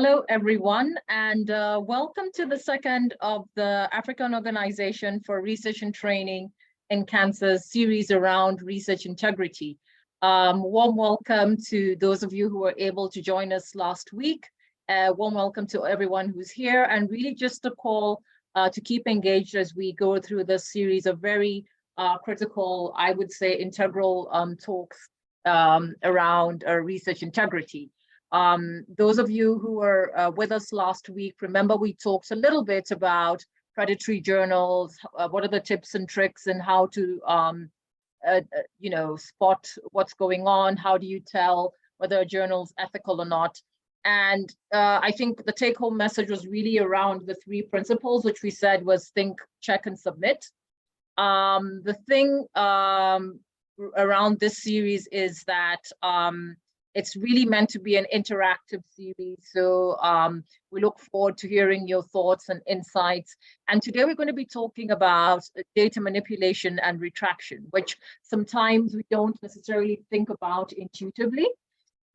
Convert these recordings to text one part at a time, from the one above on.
Hello, everyone, and welcome to the second of the African Organization for Research and Training in Cancer series around research integrity. Warm welcome to those of you who were able to join us last week. Warm welcome to everyone who's here, and really just a call to keep engaged as we go through this series of very critical, I would say, integral talks around research integrity. Those of you who were with us last week, remember we talked a little bit about predatory journals, what are the tips and tricks and how to spot what's going on, how do you tell whether a journal's ethical or not. And I think the take-home message was really around the three principles, which we said was think, check, and submit. The thing around this series is that it's really meant to be an interactive series. So we look forward to hearing your thoughts and insights. And today we're going to be talking about data manipulation and retraction, which sometimes we don't necessarily think about intuitively.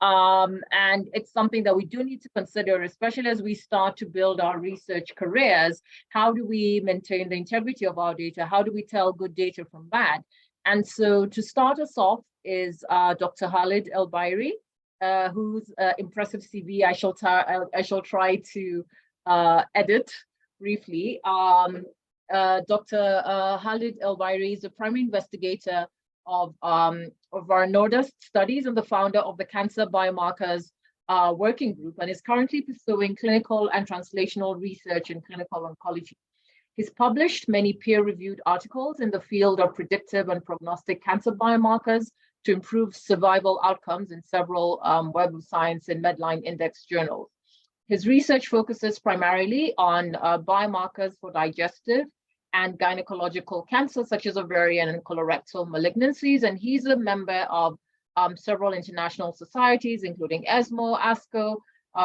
And it's something that we do need to consider, especially as we start to build our research careers. How do we maintain the integrity of our data? How do we tell good data from bad? And so to start us off is Dr. Khalid El-Bairi, whose impressive CV I shall try to edit briefly. Dr. Khalid El-Bairi is a primary investigator of our Nordest studies and the founder of the Cancer Biomarkers Working Group, and is currently pursuing clinical and translational research in clinical oncology. He's published many peer-reviewed articles in the field of predictive and prognostic cancer biomarkers to improve survival outcomes in several Web of Science and Medline Index journals. His research focuses primarily on biomarkers for digestive and gynecological cancers, such as ovarian and colorectal malignancies, and he's a member of several international societies, including ESMO, ASCO,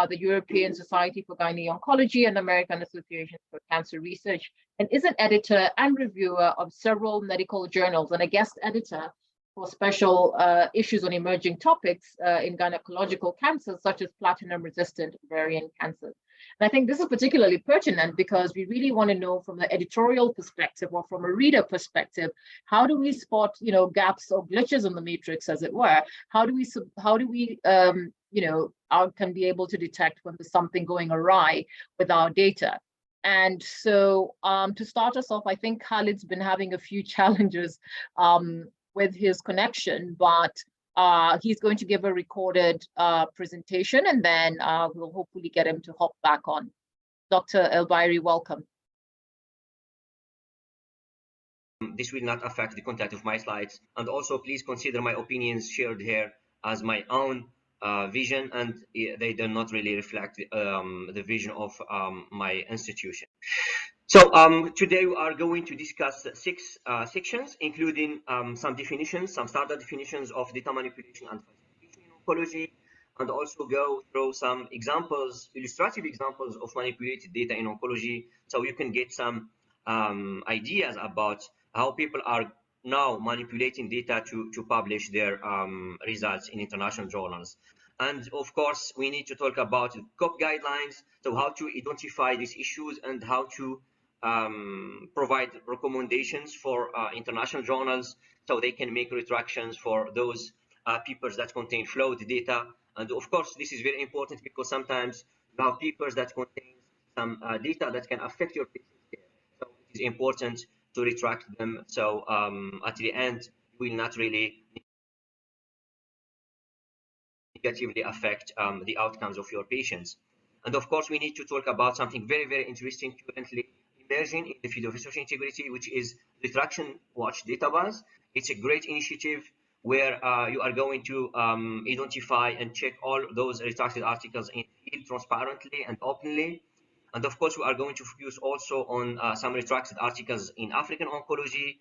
the European Society for Gynae-Oncology, and American Association for Cancer Research, and is an editor and reviewer of several medical journals and a guest editor for special issues on emerging topics in gynecological cancers, such as platinum-resistant ovarian cancer. And I think this is particularly pertinent because we really want to know from the editorial perspective or from a reader perspective, how do we spot, gaps or glitches in the matrix, as it were? How do we can be able to detect when there's something going awry with our data? And so to start us off, I think Khalid's been having a few challenges with his connection, but he's going to give a recorded presentation, and then we'll hopefully get him to hop back on. Dr. El-Bairi, welcome. This will not affect the content of my slides, and also please consider my opinions shared here as my own vision, and they do not really reflect the vision of my institution. So today we are going to discuss 6 sections, including some definitions, some standard definitions of data manipulation and falsification in oncology, and also go through some examples, illustrative examples of manipulated data in oncology, so you can get some ideas about how people are now manipulating data to publish their results in international journals. And of course, we need to talk about COP guidelines, so how to identify these issues and how to provide recommendations for international journals so they can make retractions for those papers that contain flawed data. And of course, this is very important because sometimes you have papers that contain some data that can affect your patient care. So it is important to retract them. So at the end, you will not really negatively affect the outcomes of your patients. And of course, we need to talk about something very, very interesting currently emerging in the field of research integrity, which is Retraction Watch database. It's a great initiative where you are going to identify and check all those retracted articles in field transparently and openly. And of course, we are going to focus also on some retracted articles in African oncology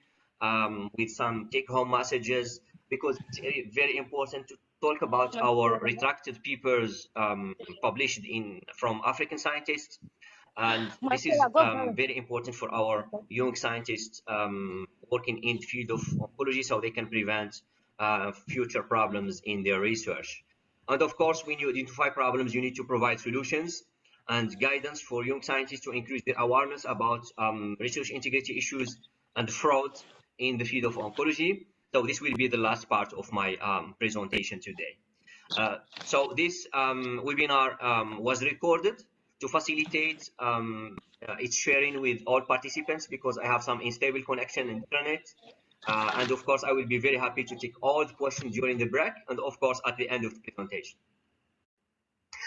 with some take-home messages, because it's very important to talk about our retracted papers published from African scientists. And this is very important for our young scientists working in the field of oncology, so they can prevent future problems in their research. And of course, when you identify problems, you need to provide solutions and guidance for young scientists to increase their awareness about research integrity issues and fraud in the field of oncology. So this will be the last part of my presentation today. So this webinar was recorded to facilitate its sharing with all participants, because I have some unstable connection in internet. And of course, I will be very happy to take all the questions during the break and of course at the end of the presentation.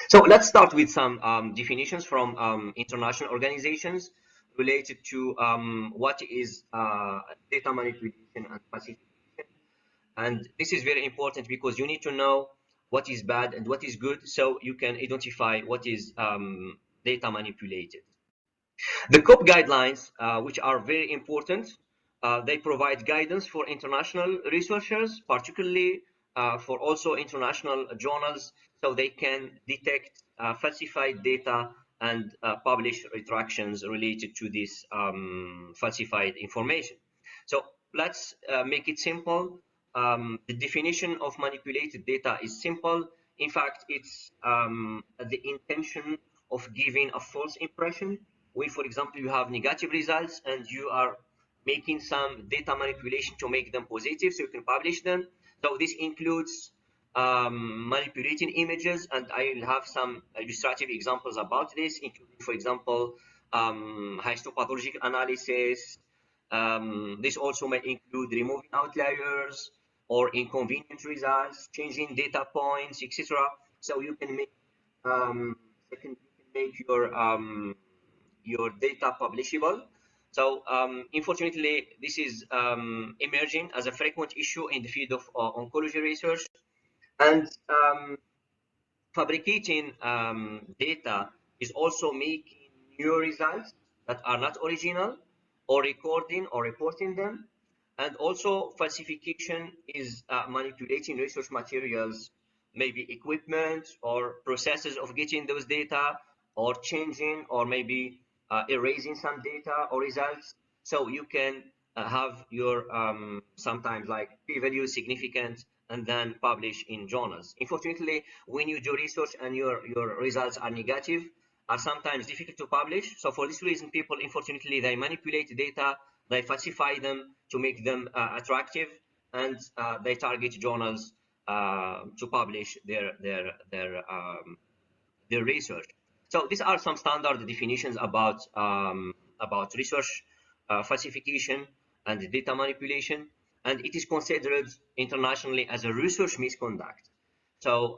So let's start with some definitions from international organizations related to what is data manipulation and falsification. And this is very important because you need to know what is bad and what is good, so you can identify what is data manipulated. The COP guidelines, which are very important, they provide guidance for international researchers, particularly for also international journals, so they can detect falsified data and publish retractions related to this falsified information. So let's make it simple. The definition of manipulated data is simple. In fact, it's the intention of giving a false impression. When, for example, you have negative results and you are making some data manipulation to make them positive so you can publish them. So this includes manipulating images, and I will have some illustrative examples about this, including, for example, histopathological analysis. This also may include removing outliers or inconvenient results, changing data points, etc. So you can make your data publishable. So unfortunately, this is emerging as a frequent issue in the field of oncology research. And fabricating data is also making new results that are not original, or recording or reporting them. And also falsification is manipulating research materials, maybe equipment or processes of getting those data, or changing or maybe erasing some data or results. So you can have your sometimes like p-value significant and then publish in journals. Unfortunately, when you do research and your results are negative, are sometimes difficult to publish. So for this reason, people, unfortunately, they manipulate data, they falsify them to make them attractive, and they target journals to publish their research. So these are some standard definitions about research falsification and data manipulation, and it is considered internationally as a research misconduct. So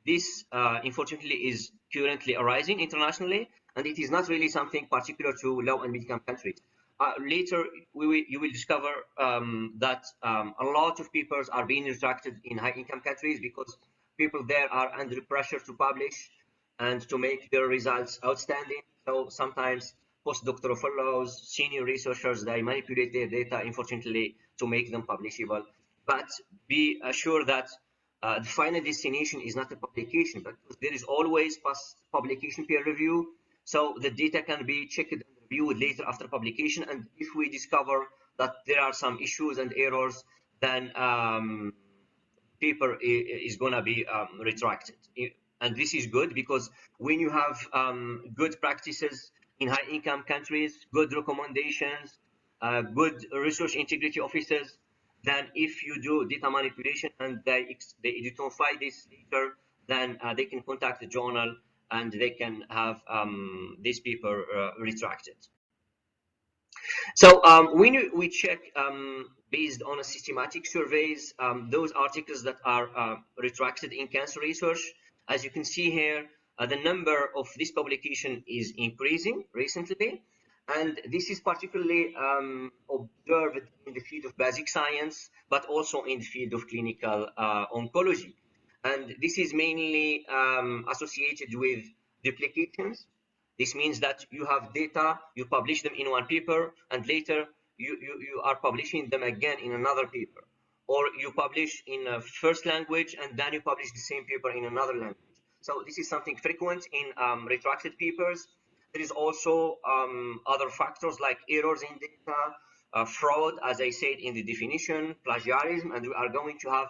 this, unfortunately, is currently arising internationally, and it is not really something particular to low and middle income countries. Later, you will discover that a lot of papers are being retracted in high income countries because people there are under pressure to publish and to make their results outstanding. So sometimes postdoctoral fellows, senior researchers, they manipulate their data, unfortunately, to make them publishable. But be assured that the final destination is not a publication, but there is always publication peer review. So the data can be checked and reviewed later after publication. And if we discover that there are some issues and errors, then paper is going to be retracted. And this is good because when you have good practices in high income countries, good recommendations, good research integrity officers, then if you do data manipulation and they identify this later, then they can contact the journal and they can have this paper retracted. So when we check based on a systematic surveys, those articles that are retracted in cancer research, as you can see here, the number of this publication is increasing recently. And this is particularly observed in the field of basic science, but also in the field of clinical oncology. And this is mainly associated with duplications. This means that you have data, you publish them in one paper, and later you are publishing them again in another paper. Or you publish in a first language, and then you publish the same paper in another language. So this is something frequent in retracted papers. There is also other factors like errors in data, fraud, as I said in the definition, plagiarism, and we are going to have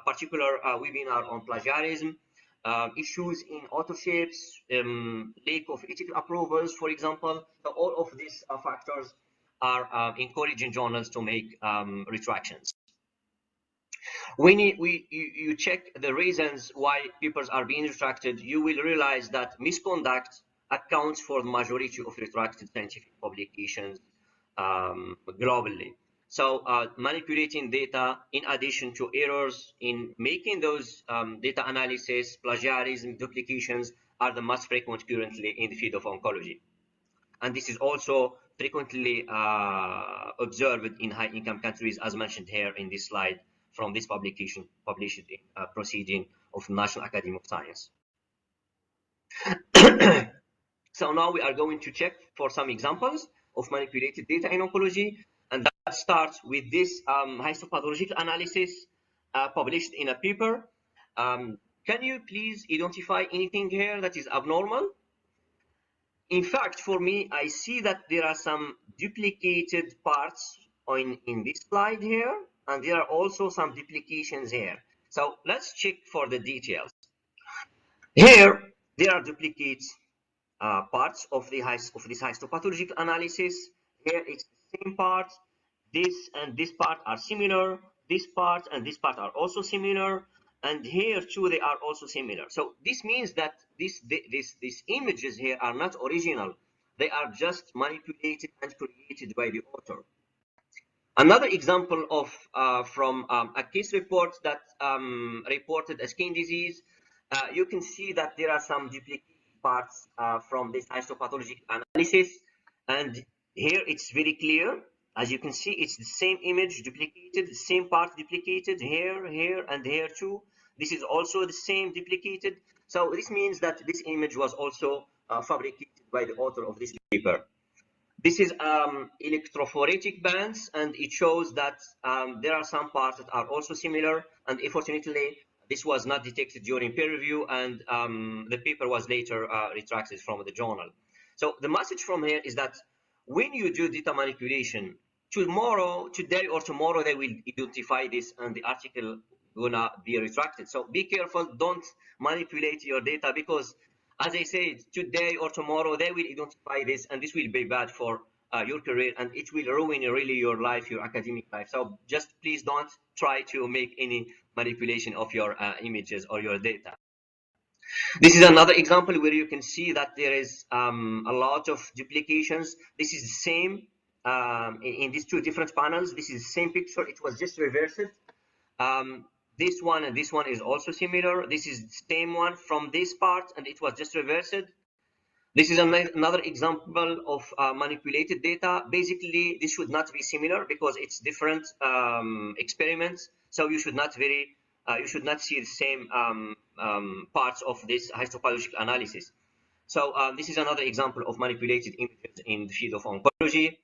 particular webinar on plagiarism, issues in autoships, lack of ethical approvals, for example. So all of these factors are encouraging journals to make retractions. When you check the reasons why papers are being retracted, you will realize that misconduct accounts for the majority of retracted scientific publications globally. So manipulating data in addition to errors in making those data analysis, plagiarism, duplications are the most frequent currently in the field of oncology. And this is also frequently observed in high-income countries, as mentioned here in this slide from this publication published in Proceeding of the National Academy of Science. So now we are going to check for some examples of manipulated data in oncology, and that starts with this histopathological analysis published in a paper. Can you please identify anything here that is abnormal? In fact, for me, I see that there are some duplicated parts in this slide here, and there are also some duplications here. So let's check for the details. Here, there are duplicates parts of this histopathological analysis. Here, it's the same part. This and this part are similar. This part and this part are also similar. And here too, they are also similar. So this means that these images here are not original. They are just manipulated and created by the author. Another example of from a case report that reported a skin disease, you can see that there are some duplicated parts from this histopathological analysis. And here it's very clear. As you can see, it's the same image duplicated, the same part duplicated here, here, and here too. This is also the same duplicated. So this means that this image was also fabricated by the author of this paper. This is electrophoretic bands, and it shows that there are some parts that are also similar. And unfortunately, this was not detected during peer review, and the paper was later retracted from the journal. So the message from here is that when you do data manipulation, today or tomorrow, they will identify this and the article gonna be retracted. So be careful, don't manipulate your data, because as I said, today or tomorrow, they will identify this, and this will be bad for your career, and it will ruin really your life, your academic life. So just please don't try to make any manipulation of your images or your data. This is another example where you can see that there is a lot of duplications. This is the same in these two different panels. This is the same picture. It was just reversed. This one and this one is also similar. This is the same one from this part, and it was just reversed. This is another example of manipulated data. Basically, this should not be similar because it's different experiments. So you should not see the same parts of this histopathological analysis. So this is another example of manipulated images in the field of oncology.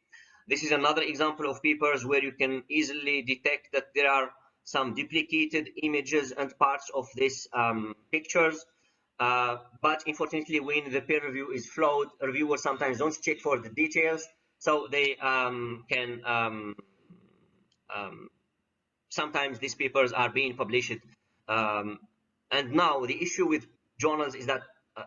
This is another example of papers where you can easily detect that there are some duplicated images and parts of these pictures. But unfortunately, when the peer review is flawed, reviewers sometimes don't check for the details. So they sometimes these papers are being published. And now the issue with journals is that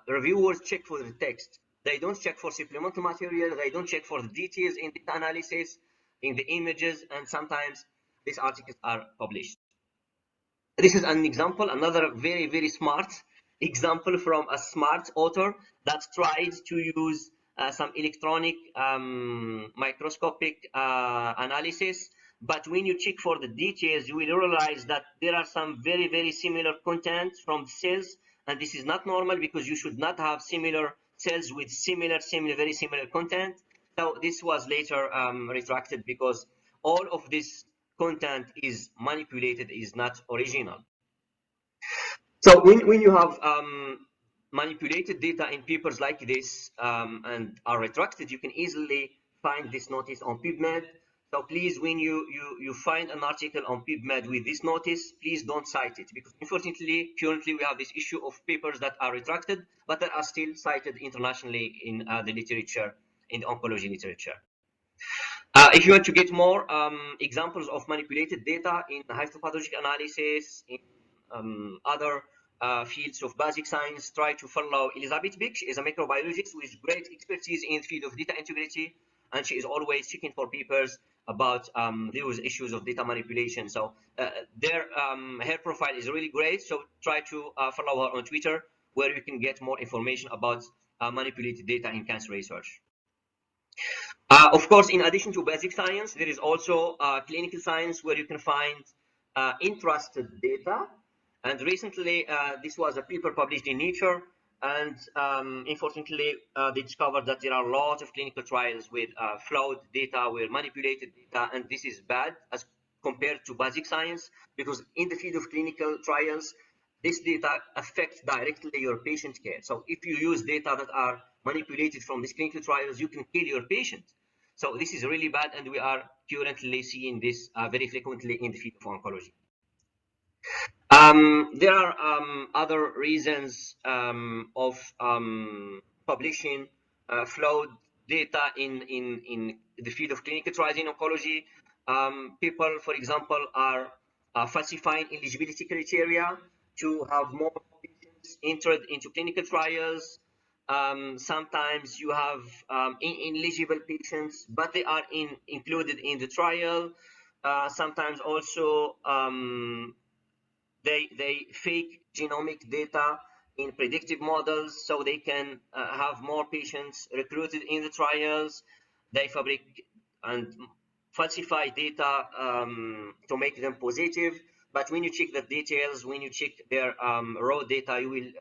reviewers check for the text. They don't check for supplemental material. They don't check for the details in the analysis, in the images, and sometimes these articles are published. This is an example, another very, very smart example from a smart author that tried to use some electronic microscopic analysis. But when you check for the details, you will realize that there are some very, very similar content from the cells. And this is not normal because you should not have similar cells with very similar content. So this was later retracted because all of this content is manipulated, is not original. So when you have manipulated data in papers like this and are retracted, you can easily find this notice on PubMed. So please, when you find an article on PubMed with this notice, please don't cite it, because unfortunately, currently we have this issue of papers that are retracted, but that are still cited internationally in the literature, in the oncology literature. If you want to get more examples of manipulated data in histopathologic analysis, in other fields of basic science, try to follow Elizabeth Bick. She is a microbiologist with great expertise in the field of data integrity, and she is always checking for papers about those issues of data manipulation. So her profile is really great. So try to follow her on Twitter, where you can get more information about manipulated data in cancer research. Of course, in addition to basic science, there is also clinical science where you can find interested data. And recently, this was a paper published in Nature, and unfortunately, they discovered that there are a lot of clinical trials with flawed data, with manipulated data, and this is bad as compared to basic science, because in the field of clinical trials, this data affects directly your patient care. So if you use data that are manipulated from these clinical trials, you can kill your patient. So this is really bad, and we are currently seeing this very frequently in the field of oncology. There are other reasons of publishing flawed data in the field of clinical trials in oncology. People, for example, are falsifying eligibility criteria to have more patients entered into clinical trials. Sometimes you have ineligible patients, but they are included in the trial. Sometimes also they fake genomic data in predictive models so they can have more patients recruited in the trials. They fabricate and falsify data to make them positive. But when you check the details, when you check their raw data, you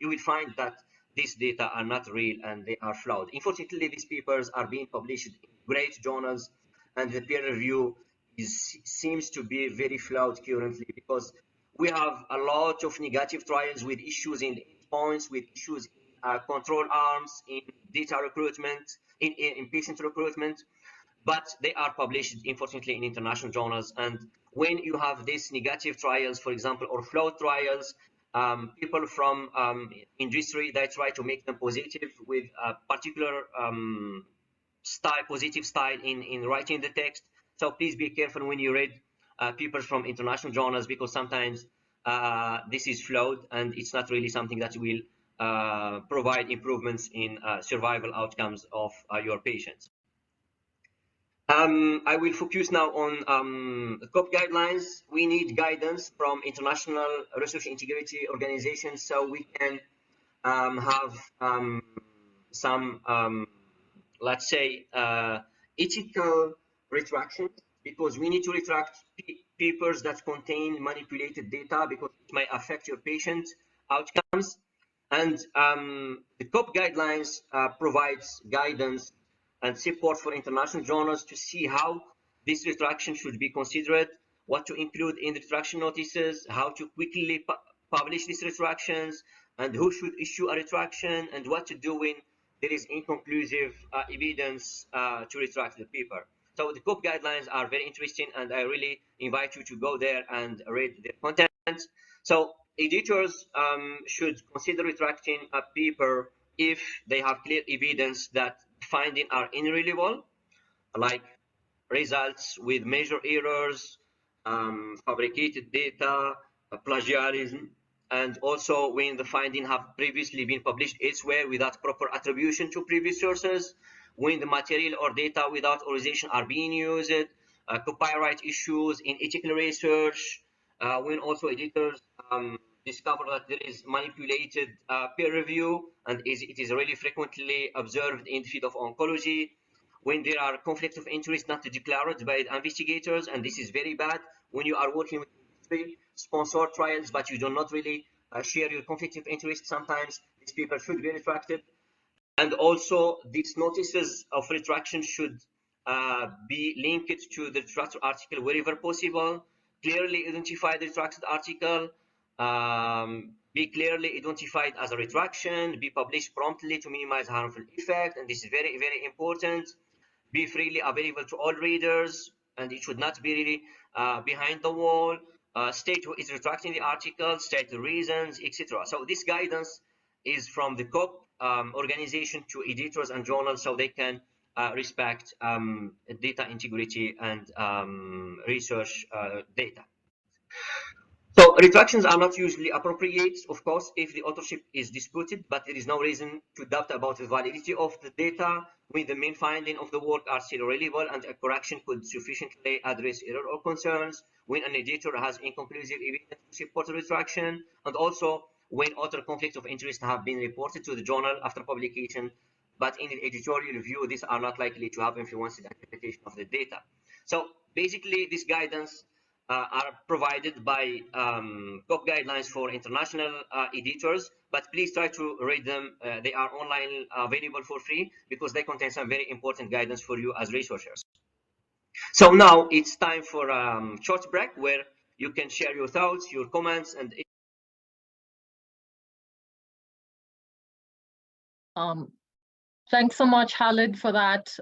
will find that these data are not real and they are flawed. Unfortunately, these papers are being published in great journals, and the peer review seems to be very flawed currently, because we have a lot of negative trials with issues in endpoints, with issues in control arms, in data recruitment, in patient recruitment, but they are published, unfortunately, in international journals. And when you have these negative trials, for example, or flawed trials, people from industry, they try to make them positive with a particular positive style in writing the text. So please be careful when you read papers from international journals, because sometimes this is flawed and it's not really something that will provide improvements in survival outcomes of your patients. I will focus now on COP guidelines. We need guidance from international research integrity organizations so we can have some let's say ethical retraction, because we need to retract papers that contain manipulated data, because it might affect your patient outcomes. And the COP guidelines provides guidance and support for international journals to see how this retraction should be considered, what to include in the retraction notices, how to quickly publish these retractions, and who should issue a retraction, and what to do when there is inconclusive evidence to retract the paper. So the COP guidelines are very interesting, and I really invite you to go there and read their content. So editors should consider retracting a paper if they have clear evidence that findings are irreliable, like results with major errors, fabricated data, plagiarism, and also when the findings have previously been published elsewhere without proper attribution to previous sources, when the material or data without authorization are being used, copyright issues in ethical research, when also editors discover that there is manipulated peer review, and it is really frequently observed in the field of oncology, when there are conflicts of interest not declared by the investigators, and this is very bad when you are working with sponsored trials, but you do not really share your conflict of interest. Sometimes these papers should be retracted. And also, these notices of retraction should be linked to the retracted article wherever possible, clearly identify the retracted article, be clearly identified as a retraction, be published promptly to minimize harmful effect, and this is very, very important. Be freely available to all readers, and it should not be really behind the wall. State who is retracting the article, state the reasons, etc. So this guidance is from the COP organization to editors and journals, so they can respect data integrity and research data. So retractions are not usually appropriate, of course, if the authorship is disputed, but there is no reason to doubt about the validity of the data when the main finding of the work are still reliable and a correction could sufficiently address error or concerns, when an editor has inconclusive evidence to support a retraction, and also when author conflicts of interest have been reported to the journal after publication, but in the editorial review, these are not likely to have influenced the interpretation of the data. So basically, this guidance are provided by top guidelines for international editors, but please try to read them. They are online available for free because they contain some very important guidance for you as researchers. So now it's time for a short break where you can share your thoughts, your comments, and thanks so much, Khalid, for that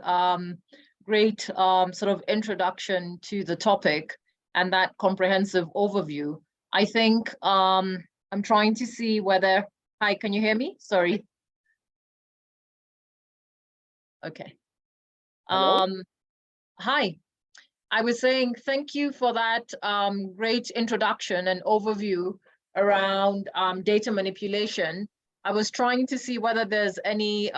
great sort of introduction to the topic and that comprehensive overview. I think I'm trying to see whether, hi, can you hear me? Sorry. Okay. Hi, I was saying thank you for that great introduction and overview around data manipulation. I was trying to see whether there's any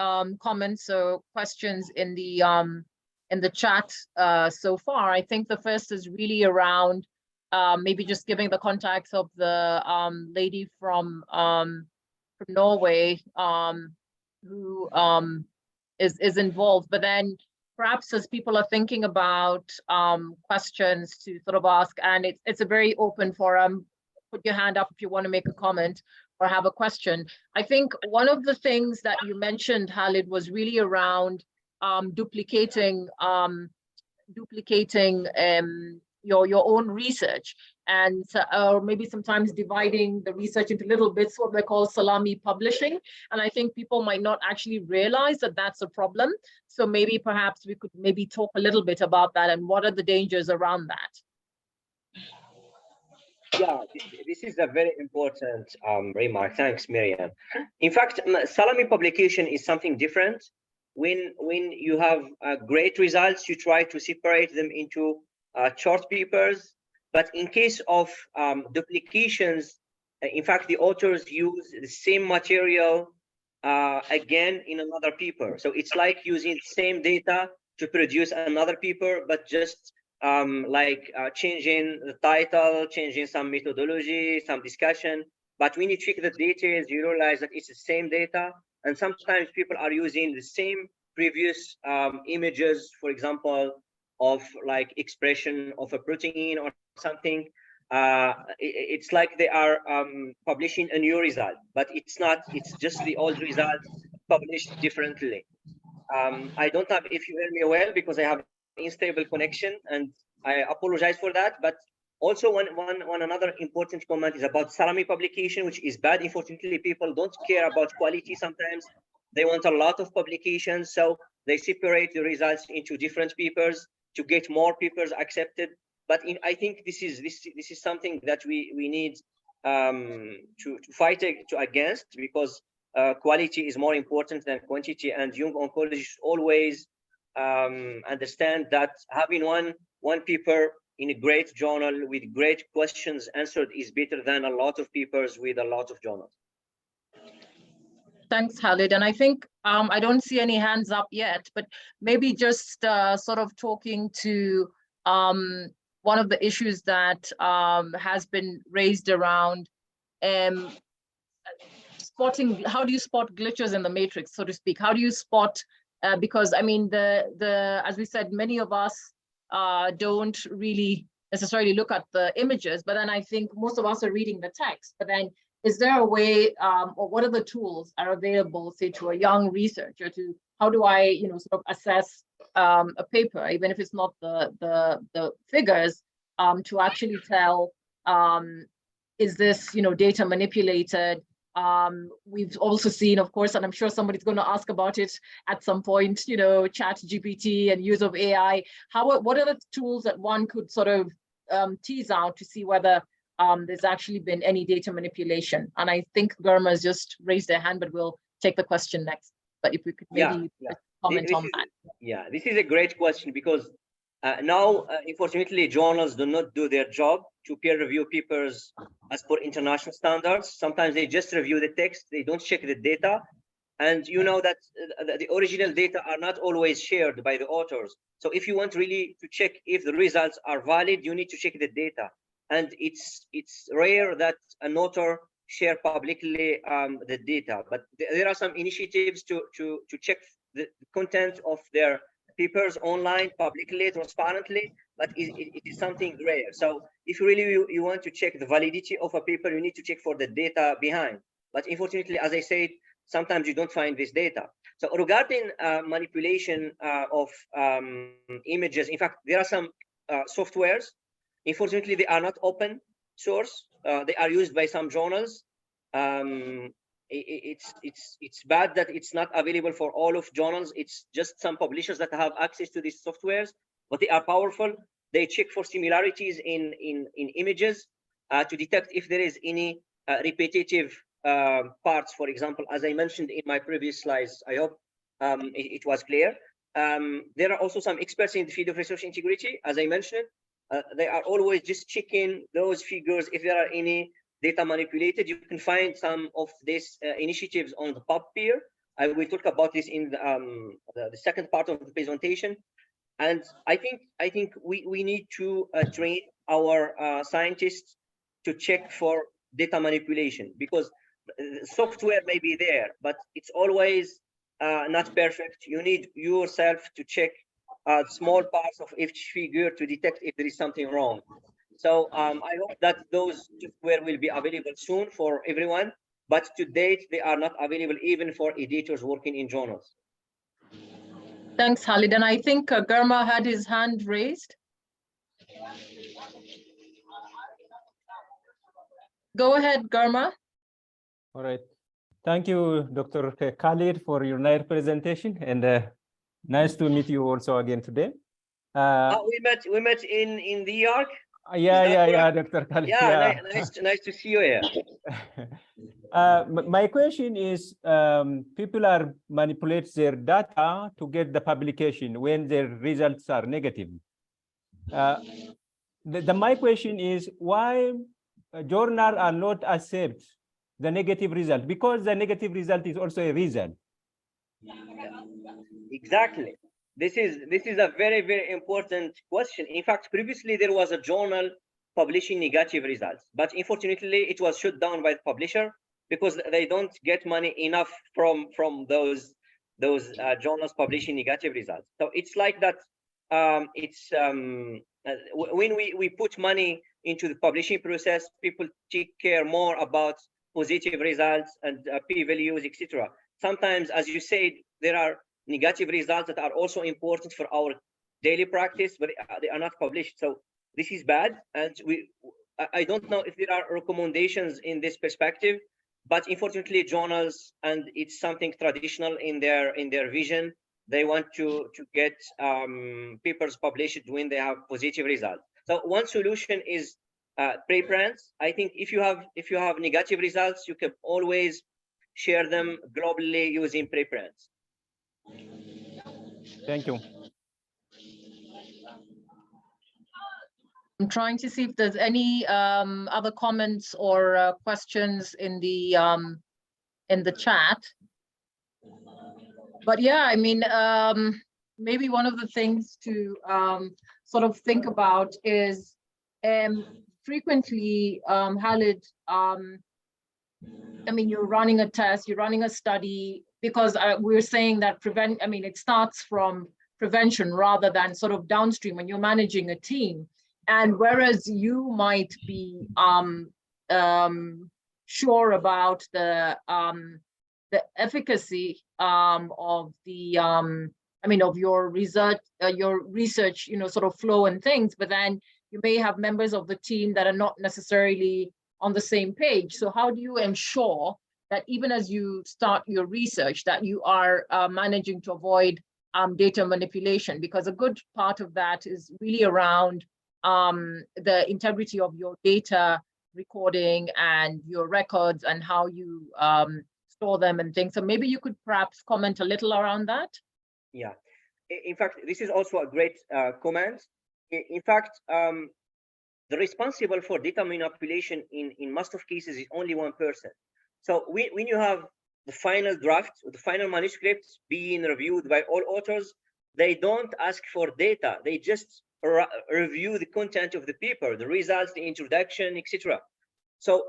comments or questions in the chat so far. I think the first is really around maybe just giving the context of the lady from Norway who is involved, but then perhaps as people are thinking about questions to sort of ask, and it's a very open forum. Put your hand up if you want to make a comment or have a question. I think one of the things that you mentioned, Khalid, was really around duplicating your own research, and or maybe sometimes dividing the research into little bits, what they call salami publishing. And I think people might not actually realize that that's a problem. So maybe perhaps we could maybe talk a little bit about that and what are the dangers around that. Yeah, this is a very important remark. Thanks, Miriam. In fact, salami publication is something different. When you have great results, you try to separate them into short papers. But in case of duplications, in fact, the authors use the same material again in another paper. So it's like using the same data to produce another paper, but just changing the title, changing some methodology, some discussion. But when you check the details, you realize that it's the same data. And sometimes people are using the same previous images, for example, of like expression of a protein or something. It's like they are publishing a new result, but it's not. It's just the old result published differently. I don't know if you hear me well because I have unstable connection, and I apologize for that. But also one another important comment is about salami publication, which is bad. Unfortunately, people don't care about quality sometimes. They want a lot of publications, so they separate the results into different papers to get more papers accepted. But I think this is something that we need to fight against, because quality is more important than quantity, and young oncologists always understand that having one paper in a great journal with great questions answered is better than a lot of papers with a lot of journals. Thanks, Khalid. And I think I don't see any hands up yet, but maybe just sort of talking to one of the issues that has been raised around spotting. How do you spot glitches in the matrix, so to speak? How do you spot? Because I mean, as we said, many of us don't really necessarily look at the images, but then I think most of us are reading the text. But then, is there a way, or what are the tools are available, say, to a young researcher to how do I, sort of assess a paper, even if it's not the figures, to actually tell, is this, data manipulated? We've also seen, of course, and I'm sure somebody's going to ask about it at some point, chat GPT and use of AI. What are the tools that one could sort of tease out to see whether there's actually been any data manipulation? And I think Gurma has just raised their hand, but we'll take the question next. But if we could maybe comment on that. Yeah, this is a great question because now, unfortunately, journals do not do their job to peer review papers as per international standards. Sometimes they just review the text, they don't check the data. And you know that the original data are not always shared by the authors. So if you want really to check if the results are valid, you need to check the data. And it's rare that an author share publicly the data. But there are some initiatives to check the content of their papers online publicly, transparently, but it is something rare. So if you want to check the validity of a paper, you need to check for the data behind. But unfortunately, as I said, sometimes you don't find this data. So regarding manipulation of images, in fact, there are some softwares. Unfortunately, they are not open source. They are used by some journals. It's bad that it's not available for all of journals. It's just some publishers that have access to these softwares, but they are powerful. They check for similarities in images to detect if there is any repetitive parts. For example, as I mentioned in my previous slides, I hope it was clear. There are also some experts in the field of research integrity, as I mentioned. They are always just checking those figures if there are any data manipulated. You can find some of these initiatives on the PubPeer. I will talk about this in the second part of the presentation. And I think we need to train our scientists to check for data manipulation, because software may be there, but it's always not perfect. You need yourself to check small parts of each figure to detect if there is something wrong. So I hope that those software will be available soon for everyone, but to date, they are not available even for editors working in journals. Thanks, Khalid. And I think Garma had his hand raised. Go ahead, Garma. All right. Thank you, Dr. Khalid, for your nice presentation, and nice to meet you also again today. We met in New York. Yeah, Dr. Khalid. Yeah, nice to see you here. My question is, people are manipulate their data to get the publication when their results are negative. My question is, why journals are not accept the negative result? Because the negative result is also a result. Exactly. This is a very, very important question. In fact, previously there was a journal publishing negative results, but unfortunately it was shut down by the publisher because they don't get money enough from those journals publishing negative results. So it's like that. When we put money into the publishing process, people take care more about positive results and p-values, etc. Sometimes, as you said, there are negative results that are also important for our daily practice, but they are not published. So this is bad, and I don't know if there are recommendations in this perspective, but unfortunately journals, and it's something traditional in their vision, they want to get papers published when they have positive results. So one solution is preprints. I think if you have negative results, you can always share them globally using preprints. Thank you. I'm trying to see if there's any other comments or questions in the chat. But yeah, I mean, maybe one of the things to sort of think about is frequently, Khalid, I mean, you're running a test, you're running a study, because we're saying that it starts from prevention rather than sort of downstream when you're managing a team. And whereas you might be sure about the efficacy of the of your research, sort of flow and things, but then you may have members of the team that are not necessarily on the same page. So how do you ensure that even as you start your research, that you are managing to avoid data manipulation? Because a good part of that is really around the integrity of your data recording and your records and how you store them and things. So maybe you could perhaps comment a little around that. Yeah, in fact, this is also a great comment. In fact, the responsible for data manipulation in most of cases is only one person. So when you have the final draft, the final manuscript being reviewed by all authors, they don't ask for data. They just review the content of the paper, the results, the introduction, etc. So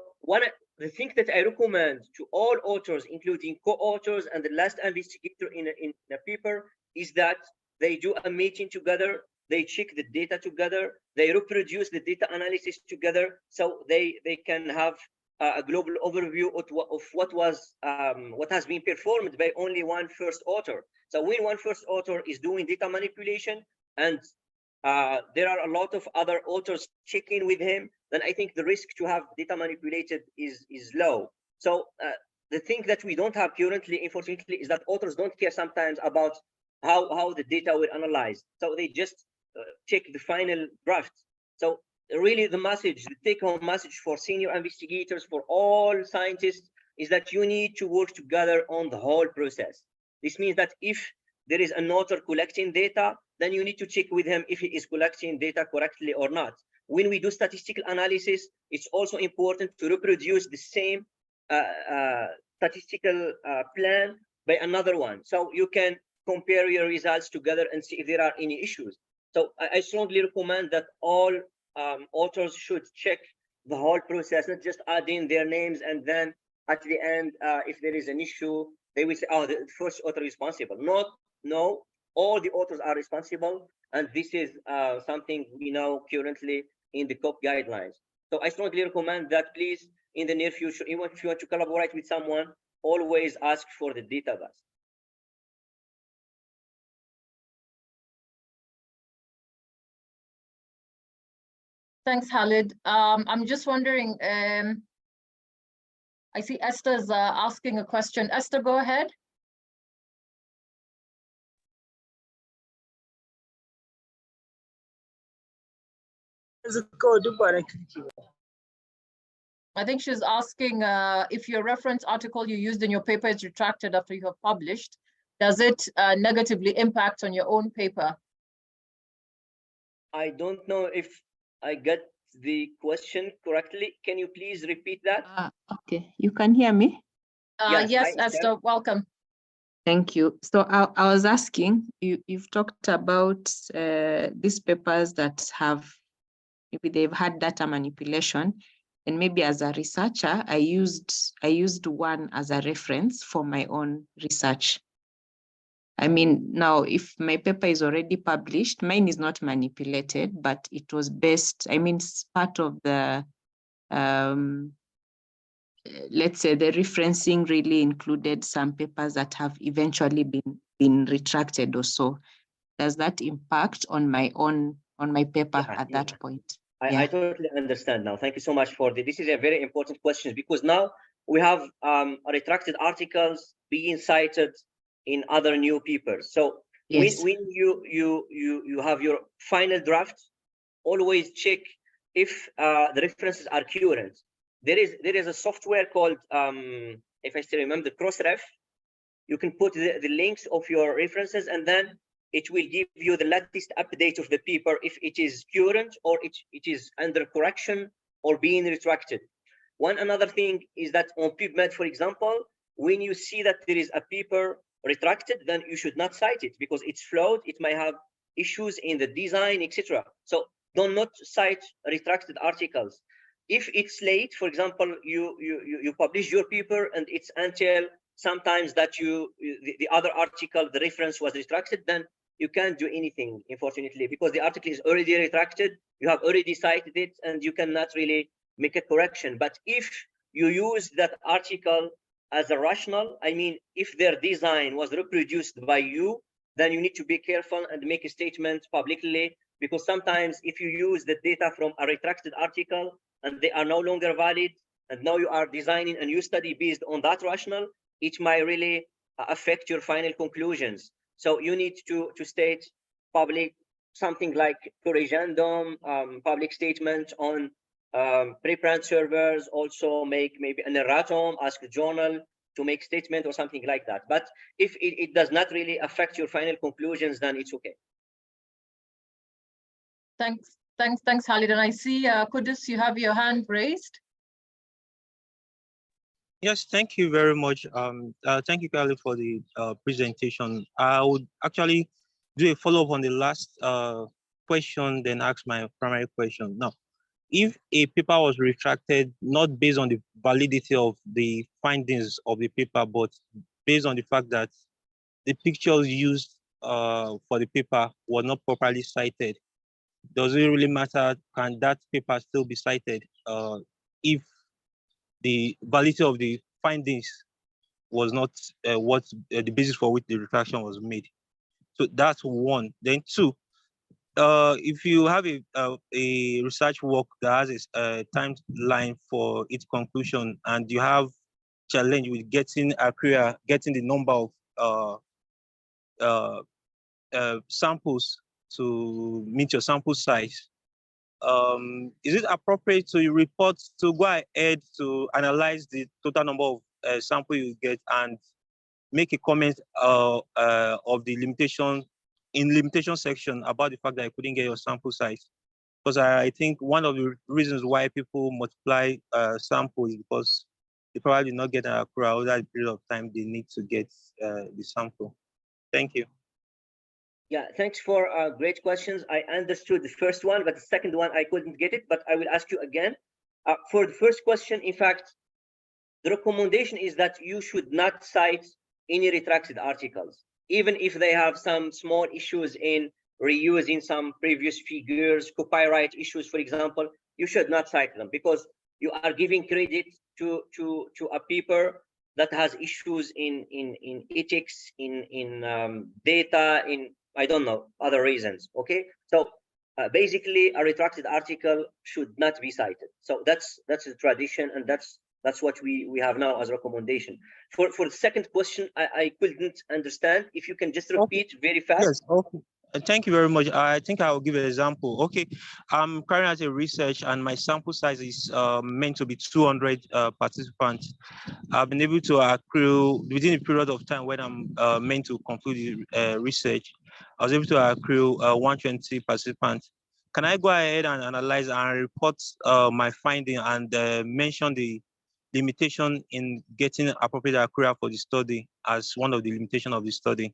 the thing that I recommend to all authors, including co-authors and the last investigator in a paper, is that they do a meeting together, they check the data together, they reproduce the data analysis together, so they can have a global overview of what has been performed by only one first author. So when one first author is doing data manipulation and there are a lot of other authors checking with him, then I think the risk to have data manipulated is low. So the thing that we don't have currently, unfortunately, is that authors don't care sometimes about how the data were analyzed. So they just check the final draft. So really the message, the take-home message for senior investigators, for all scientists, is that you need to work together on the whole process. This means that if there is an author collecting data, then you need to check with him if he is collecting data correctly or not. When we do statistical analysis, it's also important to reproduce the same statistical plan by another one. So you can compare your results together and see if there are any issues. So I strongly recommend that all authors should check the whole process, not just add in their names and then at the end, if there is an issue, they will say, oh, the first author is responsible. No, all the authors are responsible, and this is something we know currently in the COP guidelines. So I strongly recommend that, please, in the near future, even if you want to collaborate with someone, always ask for the database. Thanks, Khalid. I'm just wondering, I see Esther's asking a question. Esther, go ahead. I think she's asking if your reference article you used in your paper is retracted after you have published, does it negatively impact on your own paper? I don't know if I got the question correctly. Can you please repeat that? Okay, you can hear me? Yes, Esther, welcome. Thank you. So I was asking, you've talked about these papers that have, maybe they've had data manipulation, and maybe as a researcher, I used one as a reference for my own research. I mean, now, if my paper is already published, mine is not manipulated, but it was based, I mean, it's part of the, let's say the referencing really included some papers that have eventually been retracted or so. Does that impact on my paper at that point? I totally understand now. Thank you so much for this. This is a very important question, because now we have retracted articles being cited in other new papers. So yes, when you have your final draft, always check if the references are current. There is a software called, if I still remember, Crossref. You can put the links of your references, and then it will give you the latest update of the paper, if it is current or it is under correction or being retracted. Another thing is that on PubMed, for example, when you see that there is a paper retracted, then you should not cite it because it's flawed. It might have issues in the design, etc. So do not cite retracted articles. If it's late, for example, you publish your paper and it's until sometimes that the other article, the reference was retracted, then you can't do anything, unfortunately, because the article is already retracted. You have already cited it, and you cannot really make a correction. But if you use that article as a rational, I mean, if their design was reproduced by you, then you need to be careful and make a statement publicly, because sometimes if you use the data from a retracted article and they are no longer valid, and now you are designing a new study based on that rational, it might really affect your final conclusions. So you need to state public something like corrigendum, public statement on preprint servers, also make maybe an erratum, ask the journal to make statement or something like that. But if it does not really affect your final conclusions, then it's okay. Thanks, Khalid. And I see, Kudus, you have your hand raised. Yes, thank you very much. Thank you, Khalid, for the presentation. I would actually do a follow-up on the last question, then ask my primary question. Now, if a paper was retracted not based on the validity of the findings of the paper, but based on the fact that the pictures used for the paper were not properly cited, does it really matter? Can that paper still be cited if the validity of the findings was not the basis for which the retraction was made? So that's one. Then two, if you have a research work that has a timeline for its conclusion, and you have challenge with getting the number of samples to meet your sample size, is it appropriate to report to go ahead to analyze the total number of sample you get and make a comment of the limitation section about the fact that I couldn't get your sample size? Because I think one of the reasons why people multiply samples is because they probably did not get an accrual over that period of time they need to get the sample. Thank you. Yeah, thanks for great questions. I understood the first one, but the second one, I couldn't get it, but I will ask you again. For the first question, in fact, the recommendation is that you should not cite any retracted articles, even if they have some small issues in reusing some previous figures, copyright issues, for example. You should not cite them because you are giving credit to a paper that has issues in ethics, in data, in I don't know, other reasons. Okay, so basically a retracted article should not be cited. So that's the tradition, and that's what we have now as recommendation. For the second question, I couldn't understand. If you can just repeat very fast. Yes, okay. Thank you very much. I think I will give an example. Okay, I'm carrying out a research and my sample size is meant to be 200 participants. I've been able to accrue within a period of time when I'm meant to conclude the research. I was able to accrue 120 participants. Can I go ahead and analyze and report my finding and mention the limitation in getting appropriate accrual for the study as one of the limitations of the study?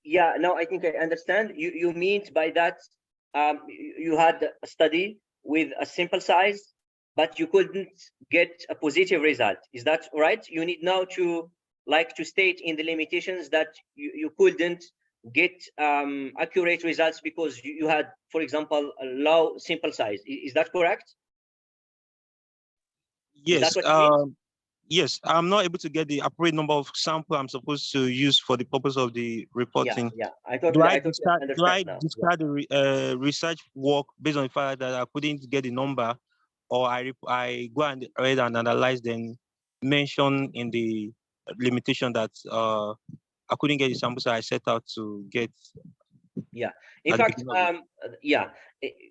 Yeah, now I think I understand. You mean by that you had a study with a sample size, but you couldn't get a positive result. Is that right? You need now to state in the limitations that you couldn't get accurate results because you had, for example, a low sample size. Is that correct? Yes. Yes, I'm not able to get the appropriate number of sample I'm supposed to use for the purpose of the reporting. Yeah, I totally understand. Do I discard the research work based on the fact that I couldn't get the number, or I go and read and analyze, then mention in the limitation that I couldn't get the samples that I set out to get? Yeah, in fact, yeah,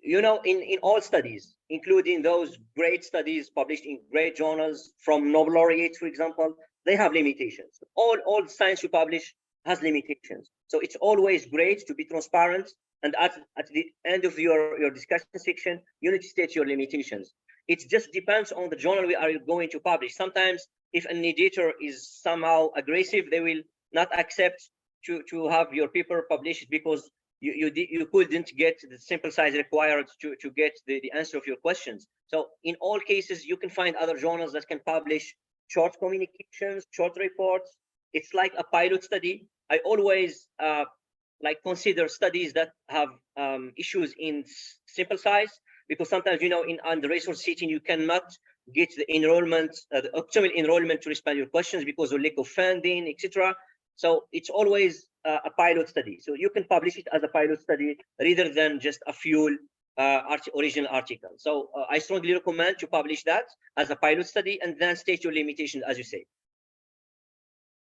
you know, in all studies, including those great studies published in great journals from Nobel laureates, for example, they have limitations. All the science you publish has limitations. So it's always great to be transparent, and at the end of your discussion section, you need to state your limitations. It just depends on the journal we are going to publish. Sometimes if an editor is somehow aggressive, they will not accept to have your paper published because you couldn't get the sample size required to get the answer of your questions. So in all cases, you can find other journals that can publish short communications, short reports. It's like a pilot study. I always consider studies that have issues in sample size, because sometimes, you know, on the resource seating, you cannot get the enrollment, the optimal enrollment to respond to your questions because of lack of funding, etc. So it's always a pilot study. So you can publish it as a pilot study rather than just a full original article. So I strongly recommend to publish that as a pilot study and then state your limitations, as you say.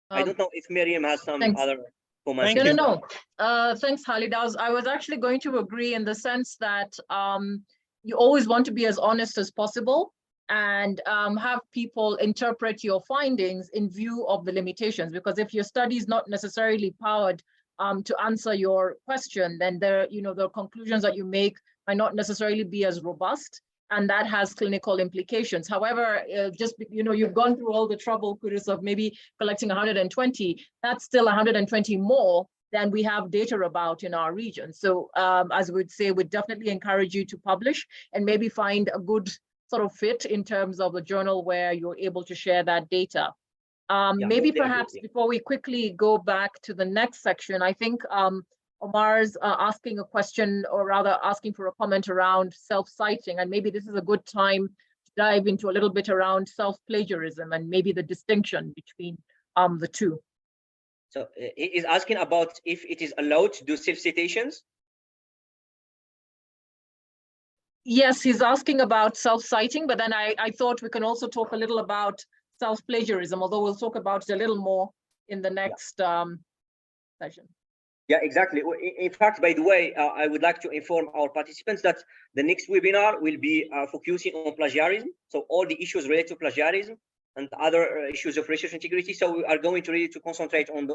I don't know if Miriam has some other comments. No. Thanks, Khalid. I was actually going to agree in the sense that you always want to be as honest as possible. and have people interpret your findings in view of the limitations. Because if your study is not necessarily powered to answer your question, then the conclusions that you make might not necessarily be as robust, and that has clinical implications. However, you've gone through all the trouble, Kudus, of maybe collecting 120, that's still 120 more than we have data about in our region. So as we would say, we'd definitely encourage you to publish and maybe find a good sort of fit in terms of the journal where you're able to share that data. Maybe perhaps before we quickly go back to the next section, I think Omar's asking a question, or rather asking for a comment around self-citing, and maybe this is a good time to dive into a little bit around self-plagiarism and maybe the distinction between the two. So he is asking about if it is allowed to do self-citations. Yes, he's asking about self-citing, but then I thought we can also talk a little about self-plagiarism, although we'll talk about it a little more in the next session. Yeah, exactly. In fact, by the way, I would like to inform our participants that the next webinar will be focusing on plagiarism. So all the issues related to plagiarism and other issues of research integrity. So we are going to really to concentrate on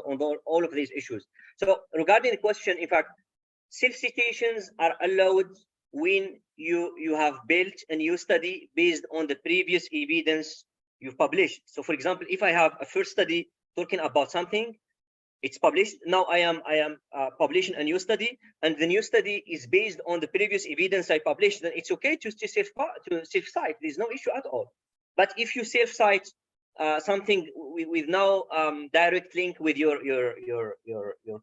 all of these issues. So regarding the question, in fact, self-citations are allowed when you have built a new study based on the previous evidence you've published. So for example, if I have a first study talking about something, it's published. Now I am publishing a new study, and the new study is based on the previous evidence I published. Then it's okay to self-cite. There's no issue at all. But if you self-cite something with no direct link with your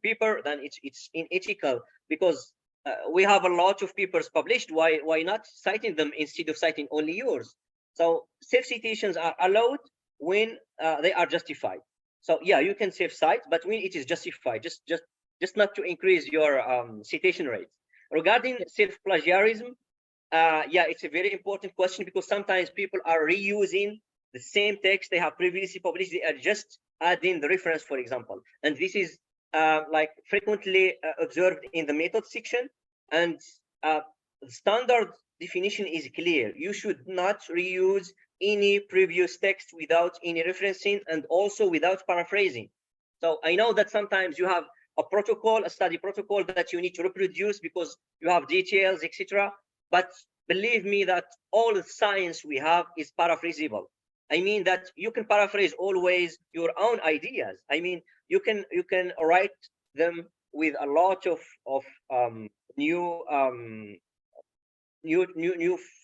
paper, then it's unethical, because we have a lot of papers published. Why not citing them instead of citing only yours? So self-citations are allowed when they are justified. So yeah, you can self-cite, but when it is justified, just not to increase your citation rate. Regarding self-plagiarism, yeah, it's a very important question, because sometimes people are reusing the same text they have previously published. They are just adding the reference, for example, and this is like frequently observed in the method section. And the standard definition is clear: you should not reuse any previous text without any referencing, and also without paraphrasing. So I know that sometimes you have a protocol, a study protocol, that you need to reproduce because you have details, etc. But believe me that all the science we have is paraphrasable. I mean that you can paraphrase always your own ideas. I mean, you can write them with a lot of new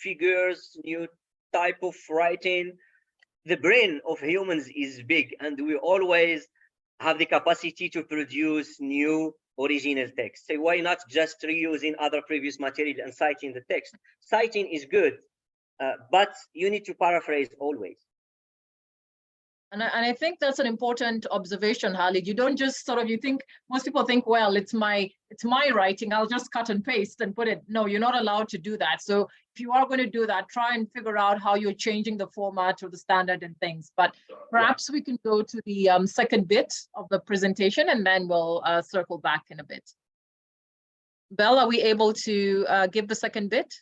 figures, new type of writing. The brain of humans is big, and we always have the capacity to produce new original text. So why not just reusing other previous material and citing the text? Citing is good, but you need to paraphrase always. And I think that's an important observation, Khalid. You don't just sort of, most people think, well, it's my writing, I'll just cut and paste and put it. No, you're not allowed to do that. So if you are going to do that, try and figure out how you're changing the format or the standard and things. But perhaps we can go to the second bit of the presentation, and then we'll circle back in a bit. Belle, are we able to give the second bit?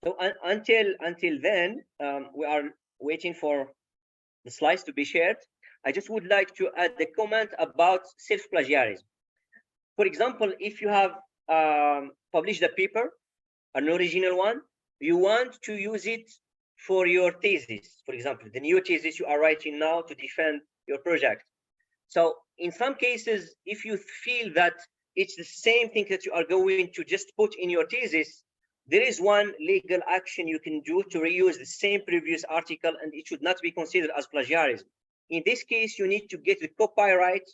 So until then, we are waiting for the slides to be shared. I just would like to add the comment about self-plagiarism. For example, if you have published a paper, an original one, you want to use it for your thesis, for example, the new thesis you are writing now to defend your project. So in some cases, if you feel that it's the same thing that you are going to just put in your thesis, there is one legal action you can do to reuse the same previous article, and it should not be considered as plagiarism. In this case, you need to get the copyright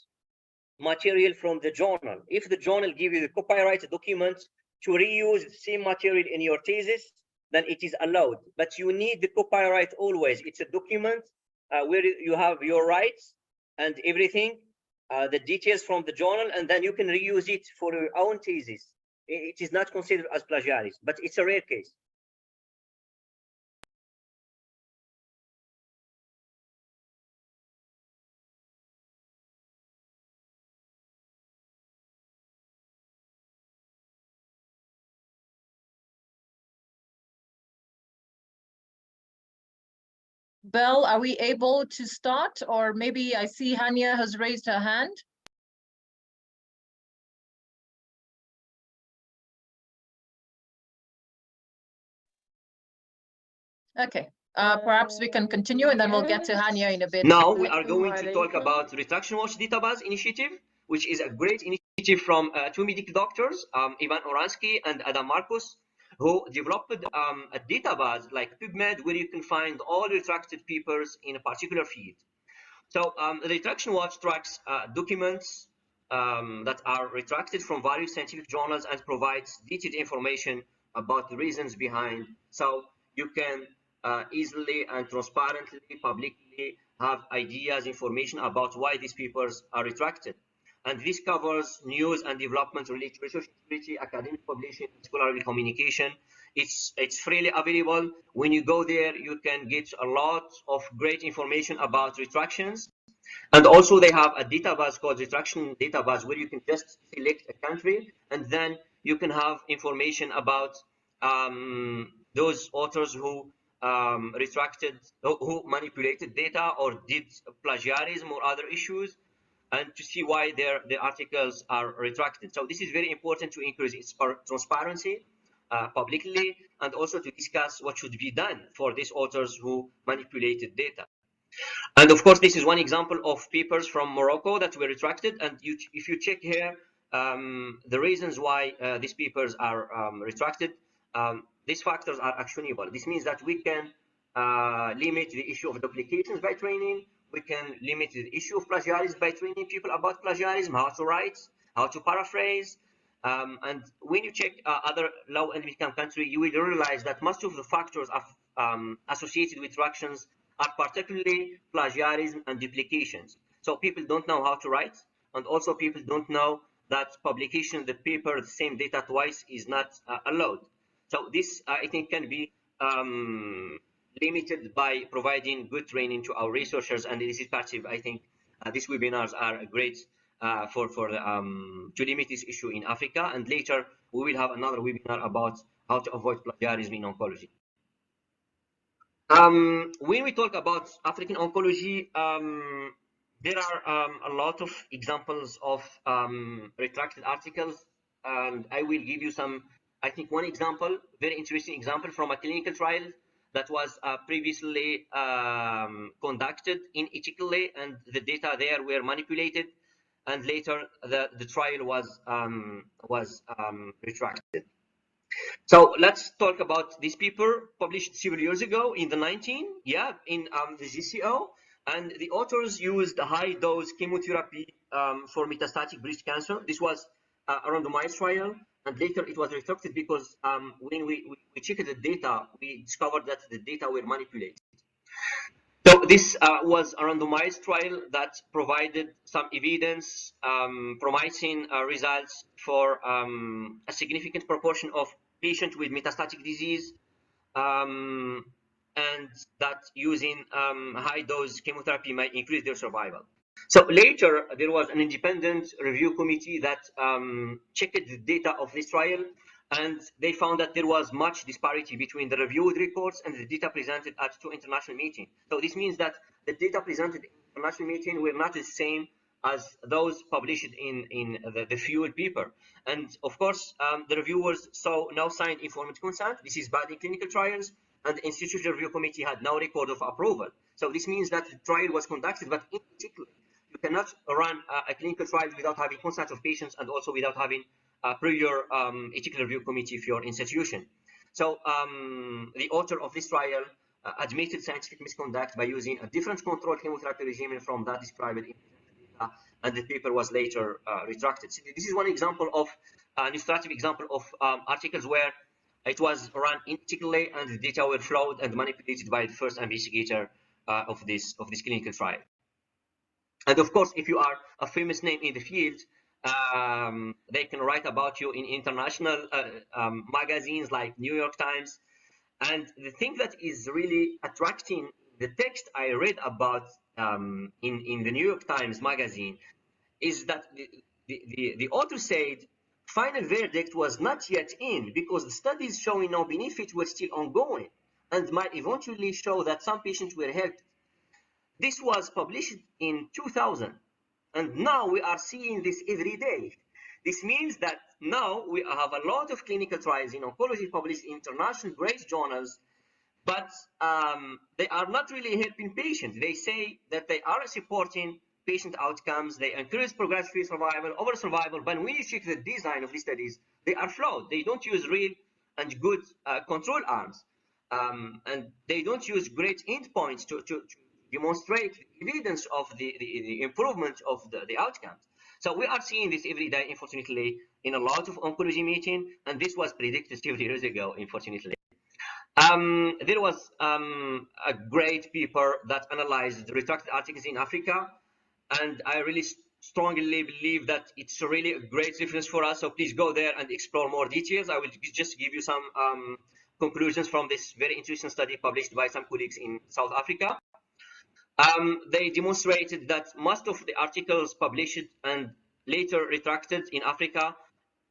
material from the journal. If the journal gives you the copyright document to reuse the same material in your thesis, then it is allowed. But you need the copyright always. It's a document where you have your rights and everything, the details from the journal, and then you can reuse it for your own thesis. It is not considered as plagiarism, but it's a rare case. Belle, are we able to start? Or maybe I see Hania has raised her hand. Okay, perhaps we can continue and then we'll get to Hania in a bit. Now we are going to talk about Retraction Watch Database Initiative, which is a great initiative from two medical doctors, Ivan Oransky and Adam Marcus, who developed a database like PubMed where you can find all retracted papers in a particular field. So the Retraction Watch tracks documents that are retracted from various scientific journals and provides detailed information about the reasons behind. So you can easily and transparently, publicly have ideas, information about why these papers are retracted. And this covers news and development related to research activity, academic publishing, scholarly communication. It's freely available. When you go there, you can get a lot of great information about retractions. And also they have a database called Retraction Database where you can just select a country and then you can have information about those authors who retracted, who manipulated data or did plagiarism or other issues, and to see why their articles are retracted. So this is very important to increase its transparency publicly, and also to discuss what should be done for these authors who manipulated data. And of course, this is one example of papers from Morocco that were retracted. And if you check here, the reasons why these papers are retracted, these factors are actionable. This means that we can limit the issue of duplications by training. We can limit the issue of plagiarism by training people about plagiarism, how to write, how to paraphrase. And when you check other low and income countries, you will realize that most of the factors associated with retractions are particularly plagiarism and duplications. So people don't know how to write, and also people don't know that publication of the paper, the same data twice, is not allowed. So this, I think, can be limited by providing good training to our researchers, and this is part of, I think, these webinars are great to limit this issue in Africa, and later we will have another webinar about how to avoid plagiarism in oncology. When we talk about African oncology, there are a lot of examples of retracted articles, and I will give you some, I think one example, very interesting example from a clinical trial that was previously conducted in Italy, and the data there were manipulated, and later the trial was retracted. So let's talk about this paper published several years ago in the in the GCO, and the authors used high dose chemotherapy for metastatic breast cancer. This was a randomized trial, and later it was retracted because when we checked the data, we discovered that the data were manipulated. So this was a randomized trial that provided some evidence promising results for a significant proportion of patients with metastatic disease, and that using high-dose chemotherapy might increase their survival. So later, there was an independent review committee that checked the data of this trial, and they found that there was much disparity between the reviewed reports and the data presented at two international meetings. So this means that the data presented in international meeting were not the same as those published in the fuel paper. And of course, the reviewers saw no signed informed consent. This is bad in clinical trials, and the institutional review committee had no record of approval. So this means that the trial was conducted, but in particular, you cannot run a clinical trial without having consent of patients and also without having a prior ethical review committee for your institution. So the author of this trial admitted scientific misconduct by using a different control chemotherapy regimen from that described in data, and the paper was later retracted. So this is one example of an illustrative example of articles where it was run inethically and the data were flawed and manipulated by the first investigator of this clinical trial. And of course, if you are a famous name in the field, they can write about you in international magazines like New York Times. And the thing that is really attracting the text I read about in the New York Times magazine is that the author said final verdict was not yet in because the studies showing no benefit were still ongoing. and might eventually show that some patients were helped. This was published in 2000, and now we are seeing this every day. This means that now we have a lot of clinical trials in oncology published in international great journals, but they are not really helping patients. They say that they are supporting patient outcomes, they encourage progression-free survival, over survival, but when you check the design of these studies, they are flawed. They don't use real and good control arms, and they don't use great endpoints to demonstrate evidence of the improvement of the outcomes. So we are seeing this every day, unfortunately, in a lot of oncology meetings, and this was predicted 50 years ago, unfortunately. There was a great paper that analyzed the retracted articles in Africa, and I really strongly believe that it's really a great reference for us. So please go there and explore more details. I will just give you some conclusions from this very interesting study published by some colleagues in South Africa. They demonstrated that most of the articles published and later retracted in Africa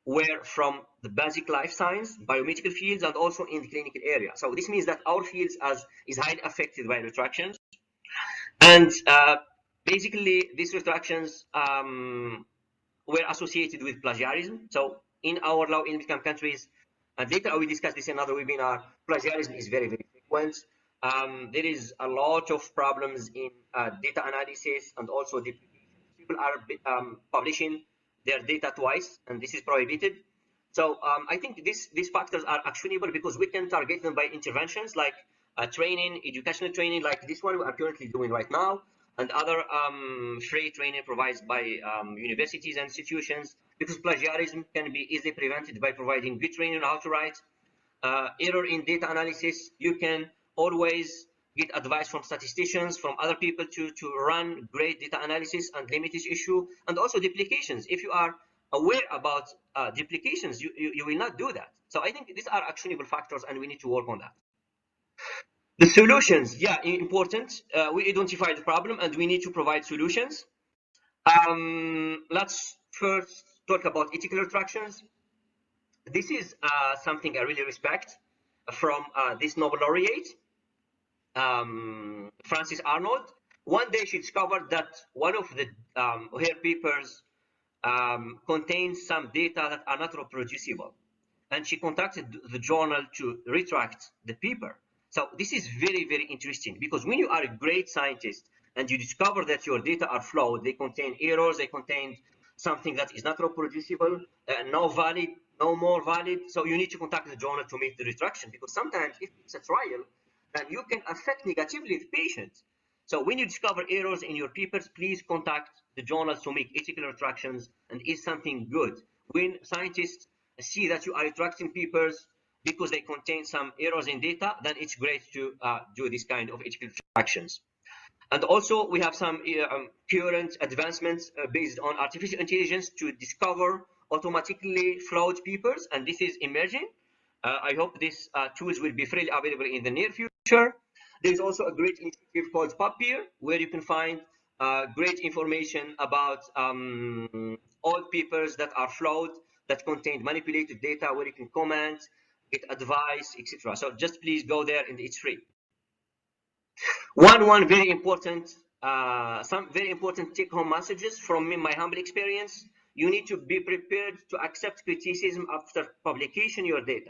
were from the basic life science, biomedical fields, and also in the clinical area. So this means that our fields is highly affected by retractions. And basically, these retractions were associated with plagiarism. So in our low-income countries, and later I will discuss this in another webinar, plagiarism is very, very frequent. There is a lot of problems in data analysis, and also people are publishing their data twice, and this is prohibited. So I think these factors are actionable because we can target them by interventions like training, educational training, like this one we are currently doing right now, and other free training provided by universities and institutions, because plagiarism can be easily prevented by providing good training on how to write. Error in data analysis, you can always get advice from statisticians, from other people to run great data analysis and limit this issue. And also duplications. If you are aware about duplications, you will not do that. So I think these are actionable factors, and we need to work on that. The solutions, yeah, important. We identify the problem, and we need to provide solutions. Let's first talk about ethical retractions. This is something I really respect from this Nobel laureate, Frances Arnold. One day she discovered that one of the her papers contains some data that are not reproducible, and she contacted the journal to retract the paper. So this is very, very interesting, because when you are a great scientist and you discover that your data are flawed, they contain errors, they contain something that is not reproducible, no valid, no more valid, so you need to contact the journal to make the retraction, because sometimes if it's a trial, then you can affect negatively the patient. So when you discover errors in your papers, please contact the journals to make ethical retractions, and is something good. When scientists see that you are retracting papers because they contain some errors in data, then it's great to do this kind of ethical retractions. And also we have some current advancements based on artificial intelligence to discover automatically flawed papers, and this is emerging. I hope these tools will be freely available in the near future. There's also a great initiative called PubPeer, where you can find great information about all papers that are flawed, that contain manipulated data, where you can comment, get advice, etc. So just please go there, and it's free. One very important, some very important take-home messages from me, my humble experience. You need to be prepared to accept criticism after publication your data.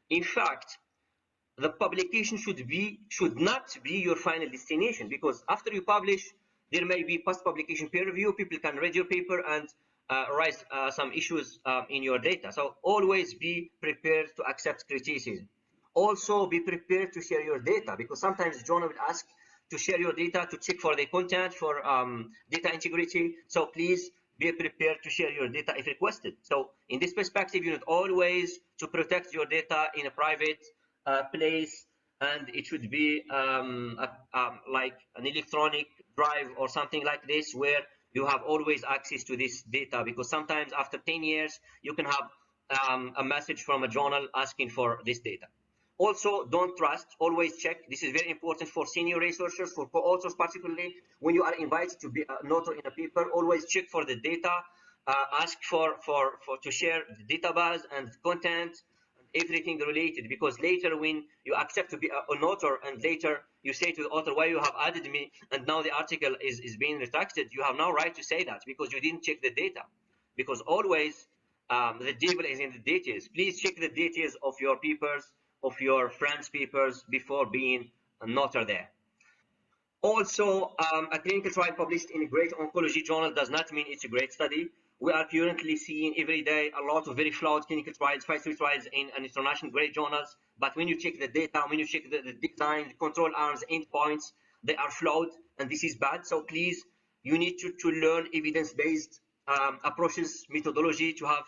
In fact, the publication should not be your final destination, because after you publish, there may be post-publication peer review. People can read your paper and raise some issues in your data. So always be prepared to accept criticism. Also be prepared to share your data, because sometimes the journal will ask to share your data to check for the content, for data integrity. So please be prepared to share your data if requested. So in this perspective, you need always to protect your data in a private place, and it should be like an electronic drive or something like this, where you have always access to this data, because sometimes after 10 years you can have a message from a journal asking for this data. Also, don't trust, always check. This is very important for senior researchers, for co-authors particularly. When you are invited to be an author in a paper, always check for the data, ask to share the database and content and everything related, because later when you accept to be an author and later you say to the author, why you have added me and now the article is being retracted, you have no right to say that because you didn't check the data. Because always the devil is in the details. Please check the details of your papers, of your friends' papers before being an author there. Also, a clinical trial published in a great oncology journal does not mean it's a great study. We are currently seeing every day a lot of very flawed clinical trials, phase 3 trials in international great journals. But when you check the data, when you check the design, the control arms, endpoints, they are flawed, and this is bad. So please, you need to learn evidence-based approaches, methodology, to have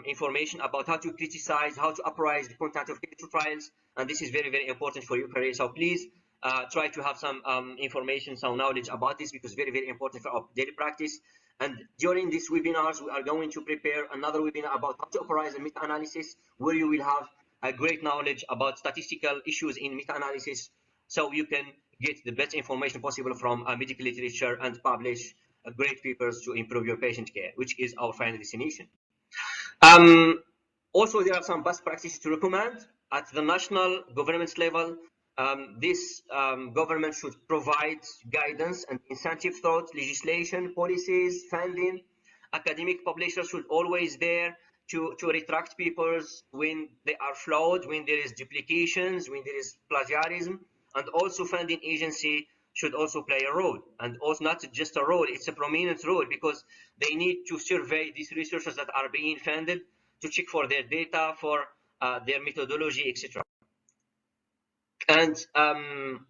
information about how to criticize, how to apprise the content of clinical trials, and this is very, very important for your career. So please try to have some information, some knowledge about this, because very, very important for our daily practice. And during these webinars, we are going to prepare another webinar about how to apprise a meta-analysis, where you will have a great knowledge about statistical issues in meta-analysis, so you can get the best information possible from medical literature and publish great papers to improve your patient care, which is our final destination. Also, there are some best practices to recommend at the national government level. This government should provide guidance and incentive thought, legislation, policies, funding. Academic publishers should always there to retract papers when they are flawed, when there is duplications, when there is plagiarism, and also funding agency should also play a role, and also not just a role, it's a prominent role, because they need to survey these researchers that are being funded, to check for their data, for their methodology, etc. And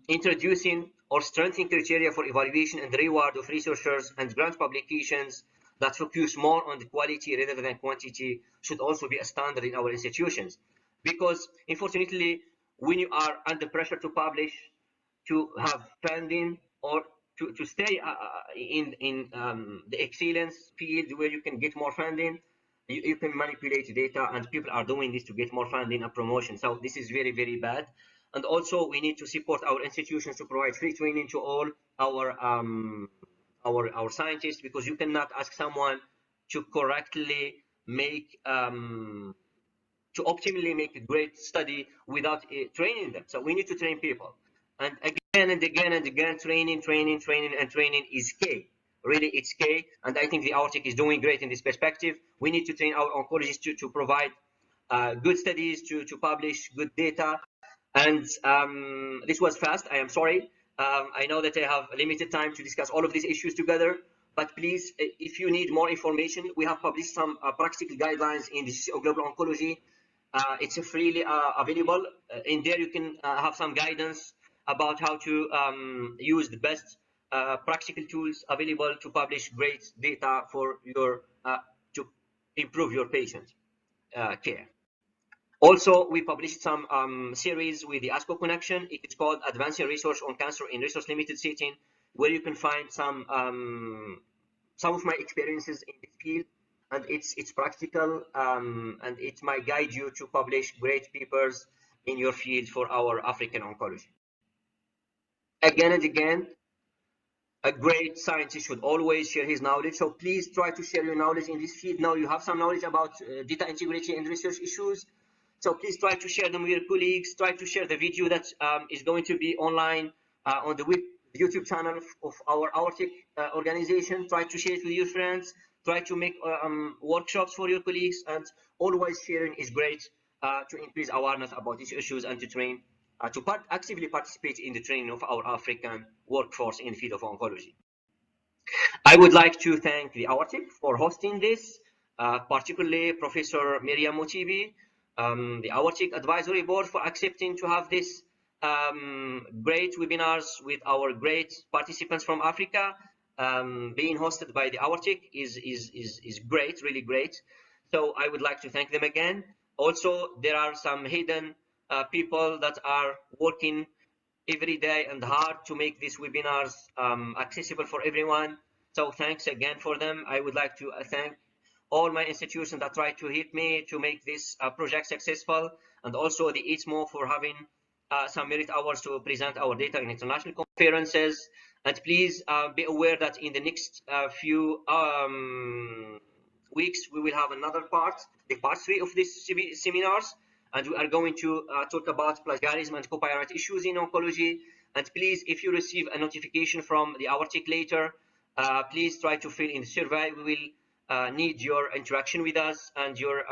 introducing or strengthening criteria for evaluation and reward of researchers and grant publications that focus more on the quality rather than quantity should also be a standard in our institutions. Because unfortunately, when you are under pressure to publish, to have funding, or to stay in the excellence field where you can get more funding, you can manipulate data, and people are doing this to get more funding and promotion. So this is very, very bad. And also, we need to support our institutions to provide free training to all our scientists, because you cannot ask someone to correctly make to optimally make a great study without training them. So we need to train people, and again and again and again, training is key. Really, it's key, and I think the ARTIC is doing great in this perspective. We need to train our oncologists to provide good studies, to publish good data. And this was fast, I am sorry. I know that I have limited time to discuss all of these issues together, but please, if you need more information, we have published some practical guidelines in the global oncology. It's freely available. In there, you can have some guidance about how to use the best practical tools available to publish great data for your to improve your patient care. Also, we published some series with the ASCO connection. It's called Advancing Research on Cancer in Resource Limited Setting, where you can find some of my experiences in this field, and it's practical, and it might guide you to publish great papers in your field for our African oncology. Again and again, a great scientist should always share his knowledge. So please try to share your knowledge in this field. Now you have some knowledge about data integrity and research issues. So please try to share them with your colleagues. Try to share the video that is going to be online on the YouTube channel of our ARTIC organization. Try to share it with your friends. Try to make workshops for your colleagues. And always sharing is great to increase awareness about these issues and to train, actively participate in the training of our African workforce in the field of oncology. I would like to thank the ARTIC for hosting this, particularly Professor Miriam Motibi, the ARTIC Advisory Board for accepting to have this great webinars with our great participants from Africa. Being hosted by the ARTIC is great, really great. So I would like to thank them again. Also, there are some hidden people that are working every day and hard to make these webinars accessible for everyone. So thanks again for them. I would like to thank all my institutions that try to help me to make this project successful, and also the ITMO for having some merit hours to present our data in international conferences. And please be aware that in the next few weeks, we will have another part, the part 3 of these seminars. and we are going to talk about plagiarism and copyright issues in oncology. And please, if you receive a notification from the Arctic later, please try to fill in the survey. We will need your interaction with us and your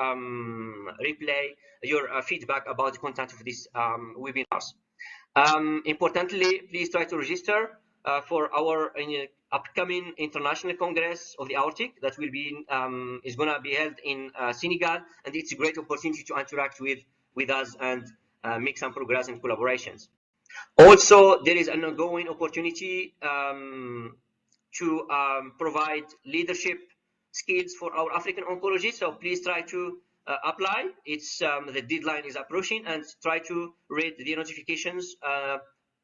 your feedback about the content of these webinars. Importantly, please try to register for our upcoming international congress of the Arctic that will be is going to be held in Senegal, and it's a great opportunity to interact with us and make some progress and collaborations. Also, there is an ongoing opportunity to provide leadership skills for our African oncologists. So please try to apply. It's the deadline is approaching, and try to read the notifications,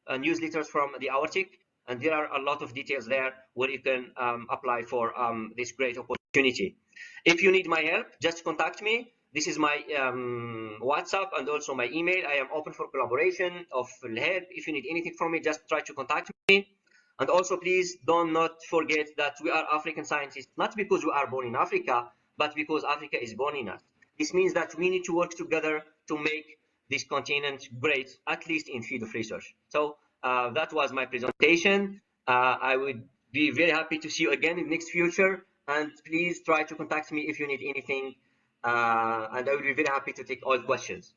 newsletters from the Arctic, and there are a lot of details there where you can apply for this great opportunity. If you need my help, just contact me. This is my WhatsApp and also my email. I am open for collaboration, of help. If you need anything from me, just try to contact me. And also, please do not forget that we are African scientists, not because we are born in Africa, but because Africa is born in us. This means that we need to work together to make this continent great, at least in field of research. So that was my presentation. I would be very happy to see you again in the next future. And please try to contact me if you need anything. And I will be very happy to take all questions.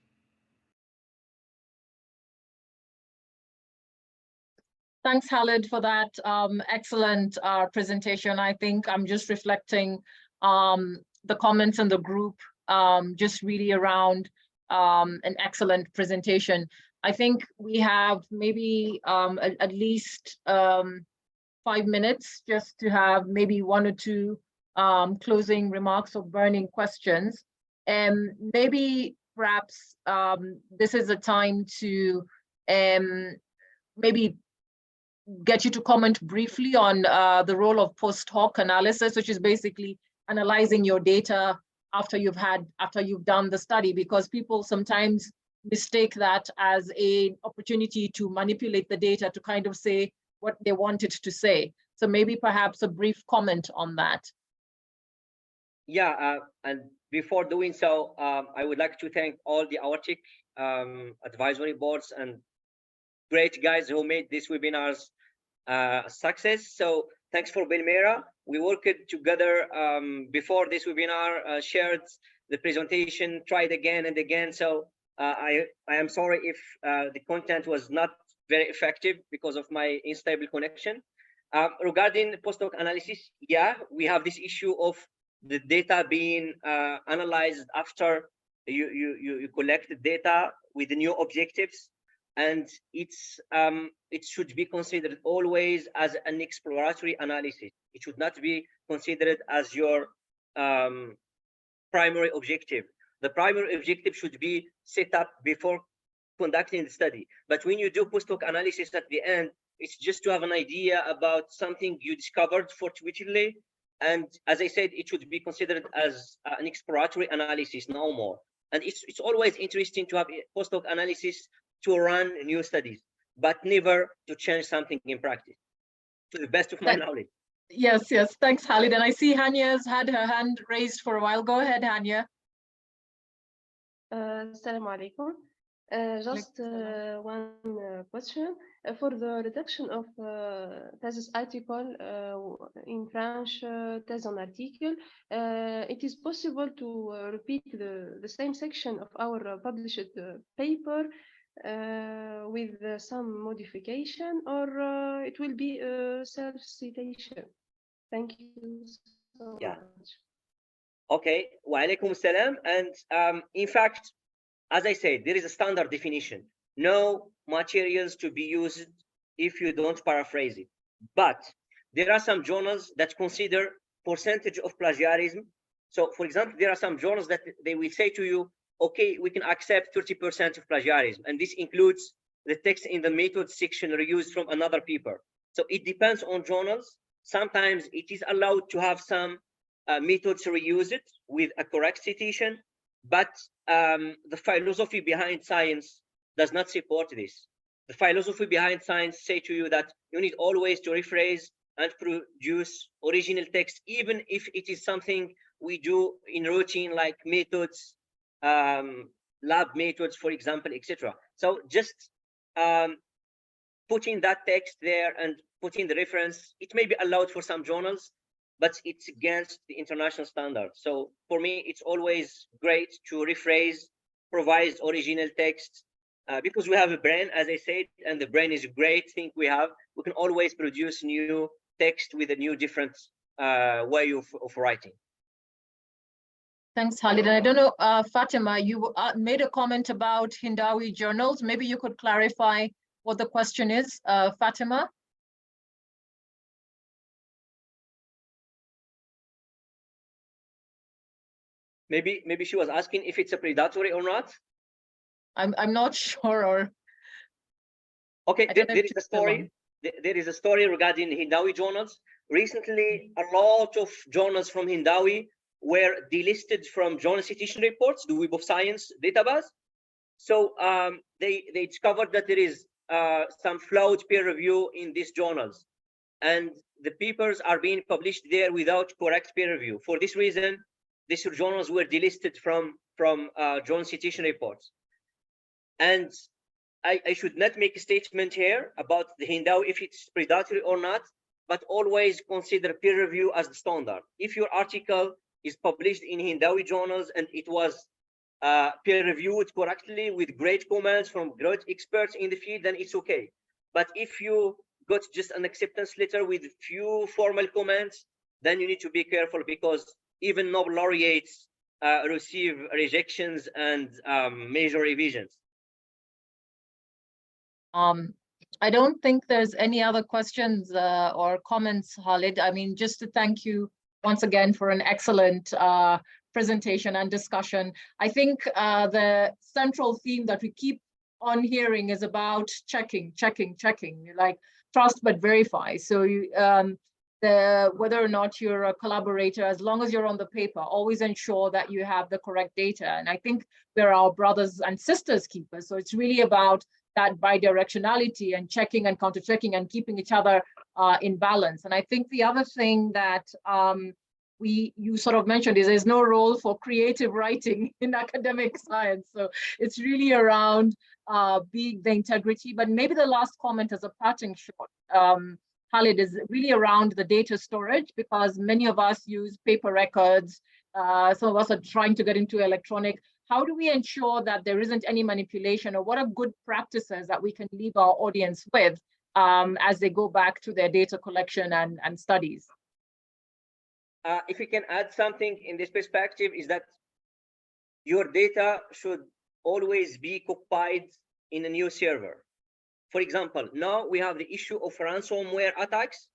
Thanks, Khalid, for that excellent presentation. I think I'm just reflecting the comments in the group, just really around an excellent presentation. I think we have maybe at least 5 minutes just to have maybe 1 or 2 closing remarks or burning questions. And maybe perhaps this is a time to maybe get you to comment briefly on the role of post hoc analysis, which is basically analyzing your data after you've done the study, because people sometimes mistake that as an opportunity to manipulate the data to kind of say what they wanted to say. So maybe perhaps a brief comment on that. Yeah, and before doing so, I would like to thank all the Arctic advisory boards and great guys who made these webinars success. So thanks for Belmira. We worked together before this webinar, shared the presentation, tried again and again. So I am sorry if the content was not very effective because of my unstable connection. Regarding post-hoc analysis, yeah, we have this issue of the data being analyzed after you collect the data with the new objectives, and it should be considered always as an exploratory analysis. It should not be considered as your primary objective. The primary objective should be set up before conducting the study. But when you do post-hoc analysis at the end, it's just to have an idea about something you discovered fortuitously. And as I said, it should be considered as an exploratory analysis, no more. And it's always interesting to have post-hoc analysis to run new studies, but never to change something in practice, to the best of my knowledge. Yes, thanks, Khalid. And I see Hanya's had her hand raised for a while. Go ahead, Hanya. Assalamu alaikum. Just one question. For the reduction of thesis article in French thesis article, it is possible to repeat the same section of our published paper with some modification, or it will be self-citation. Thank you so much. Okay, wa alaikum salam. And in fact, as I said, there is a standard definition. No materials to be used if you don't paraphrase it. But there are some journals that consider percentage of plagiarism. So for example, there are some journals that they will say to you, okay, we can accept 30% of plagiarism. And this includes the text in the method section reused from another paper. So it depends on journals. Sometimes it is allowed to have some methods reused with a correct citation, but the philosophy behind science does not support this. The philosophy behind science say to you that you need always to rephrase and produce original text, even if it is something we do in routine, like methods lab methods, for example, etc. So just putting that text there and putting the reference, it may be allowed for some journals, but it's against the international standard. So for me, it's always great to rephrase, provide original text, because we have a brain, as I said, and the brain is a great thing we have. We can always produce new text with a new different way of writing. Thanks, Khalid. And I don't know, Fatima, you made a comment about Hindawi journals. Maybe you could clarify what the question is, Fatima. Maybe she was asking if it's a predatory or not. I'm not sure. Or okay, there is a story. There is a story regarding Hindawi journals. Recently, a lot of journals from Hindawi were delisted from Journal Citation Reports, the Web of Science database. So they discovered that there is some flawed peer review in these journals, and the papers are being published there without correct peer review. For this reason, these journals were delisted from Journal Citation Reports. And I should not make a statement here about the Hindawi if it's predatory or not, but always consider peer review as the standard. If your article is published in Hindawi journals and it was peer reviewed correctly with great comments from great experts in the field, then it's okay. But if you got just an acceptance letter with few formal comments, then you need to be careful, because even Nobel laureates receive rejections and major revisions. I don't think there's any other questions or comments, Khalid. I mean, just to thank you once again for an excellent presentation and discussion. I think the central theme that we keep on hearing is about checking, like trust but verify. So you, whether or not you're a collaborator, as long as you're on the paper, always ensure that you have the correct data. And I think we're our brothers and sisters keepers. So it's really about that bidirectionality and checking and counter-checking and keeping each other in balance. And I think the other thing that you sort of mentioned is there's no role for creative writing in academic science. So it's really around being the integrity. But maybe the last comment as a parting shot, Khalid, is really around the data storage, because many of us use paper records. Some of us are trying to get into electronic. How do we ensure that there isn't any manipulation, or what are good practices that we can leave our audience with as they go back to their data collection and studies? If we can add something in this perspective, is that your data should always be copied in a new server. For example, now we have the issue of ransomware attacks.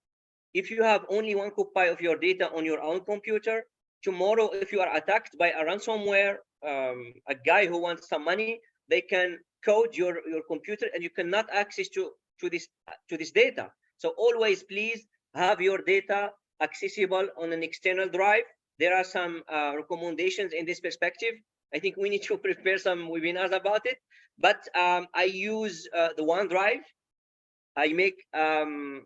If you have only one copy of your data on your own computer, tomorrow if you are attacked by a ransomware, a guy who wants some money, they can code your computer and you cannot access to this data. So always please have your data accessible on an external drive. There are some recommendations in this perspective. I think we need to prepare some webinars about it, but I use the OneDrive. I make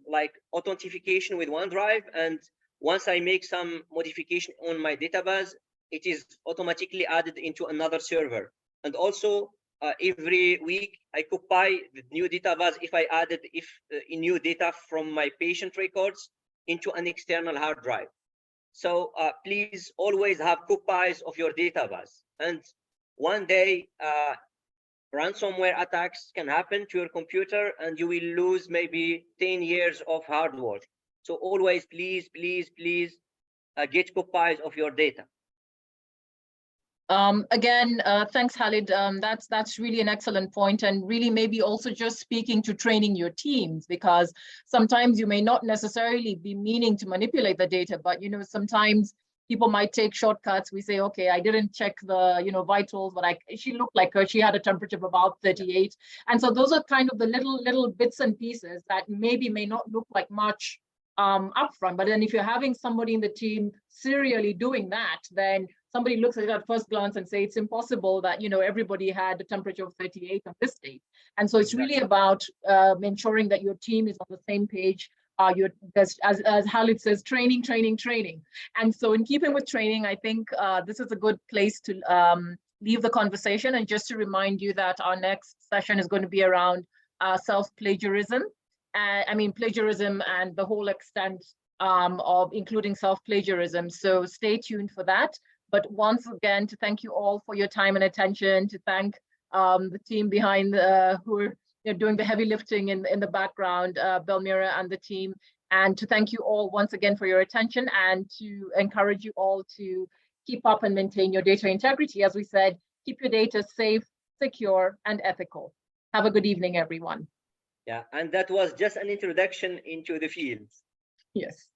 like authentication with OneDrive, and once I make some modification on my database, it is automatically added into another server. And also every week I copy the new database if I added new data from my patient records into an external hard drive. So please always have copies of your database. And one day ransomware attacks can happen to your computer and you will lose maybe 10 years of hard work. So always please get copies of your data. Again, thanks, Khalid. That's really an excellent point, and really maybe also just speaking to training your teams, because sometimes you may not necessarily be meaning to manipulate the data, but sometimes people might take shortcuts. We say, okay, I didn't check the vitals, but she looked like her. She had a temperature of about 38, and so those are kind of the little bits and pieces that maybe may not look like much upfront, but then if you're having somebody in the team serially doing that, then somebody looks at it at first glance and say it's impossible that everybody had a temperature of 38 on this date. And so it's really about ensuring that your team is on the same page. As Khalid says, training. And so in keeping with training, I think this is a good place to leave the conversation. And just to remind you that our next session is going to be around self-plagiarism. Plagiarism and the whole extent of including self-plagiarism. So stay tuned for that. But once again, to thank you all for your time and attention, to thank the team behind who are doing the heavy lifting in the background, Belmira and the team, and to thank you all once again for your attention, and to encourage you all to keep up and maintain your data integrity. As we said, keep your data safe, secure, and ethical. Have a good evening, everyone. Yeah, and that was just an introduction into the field. Yes.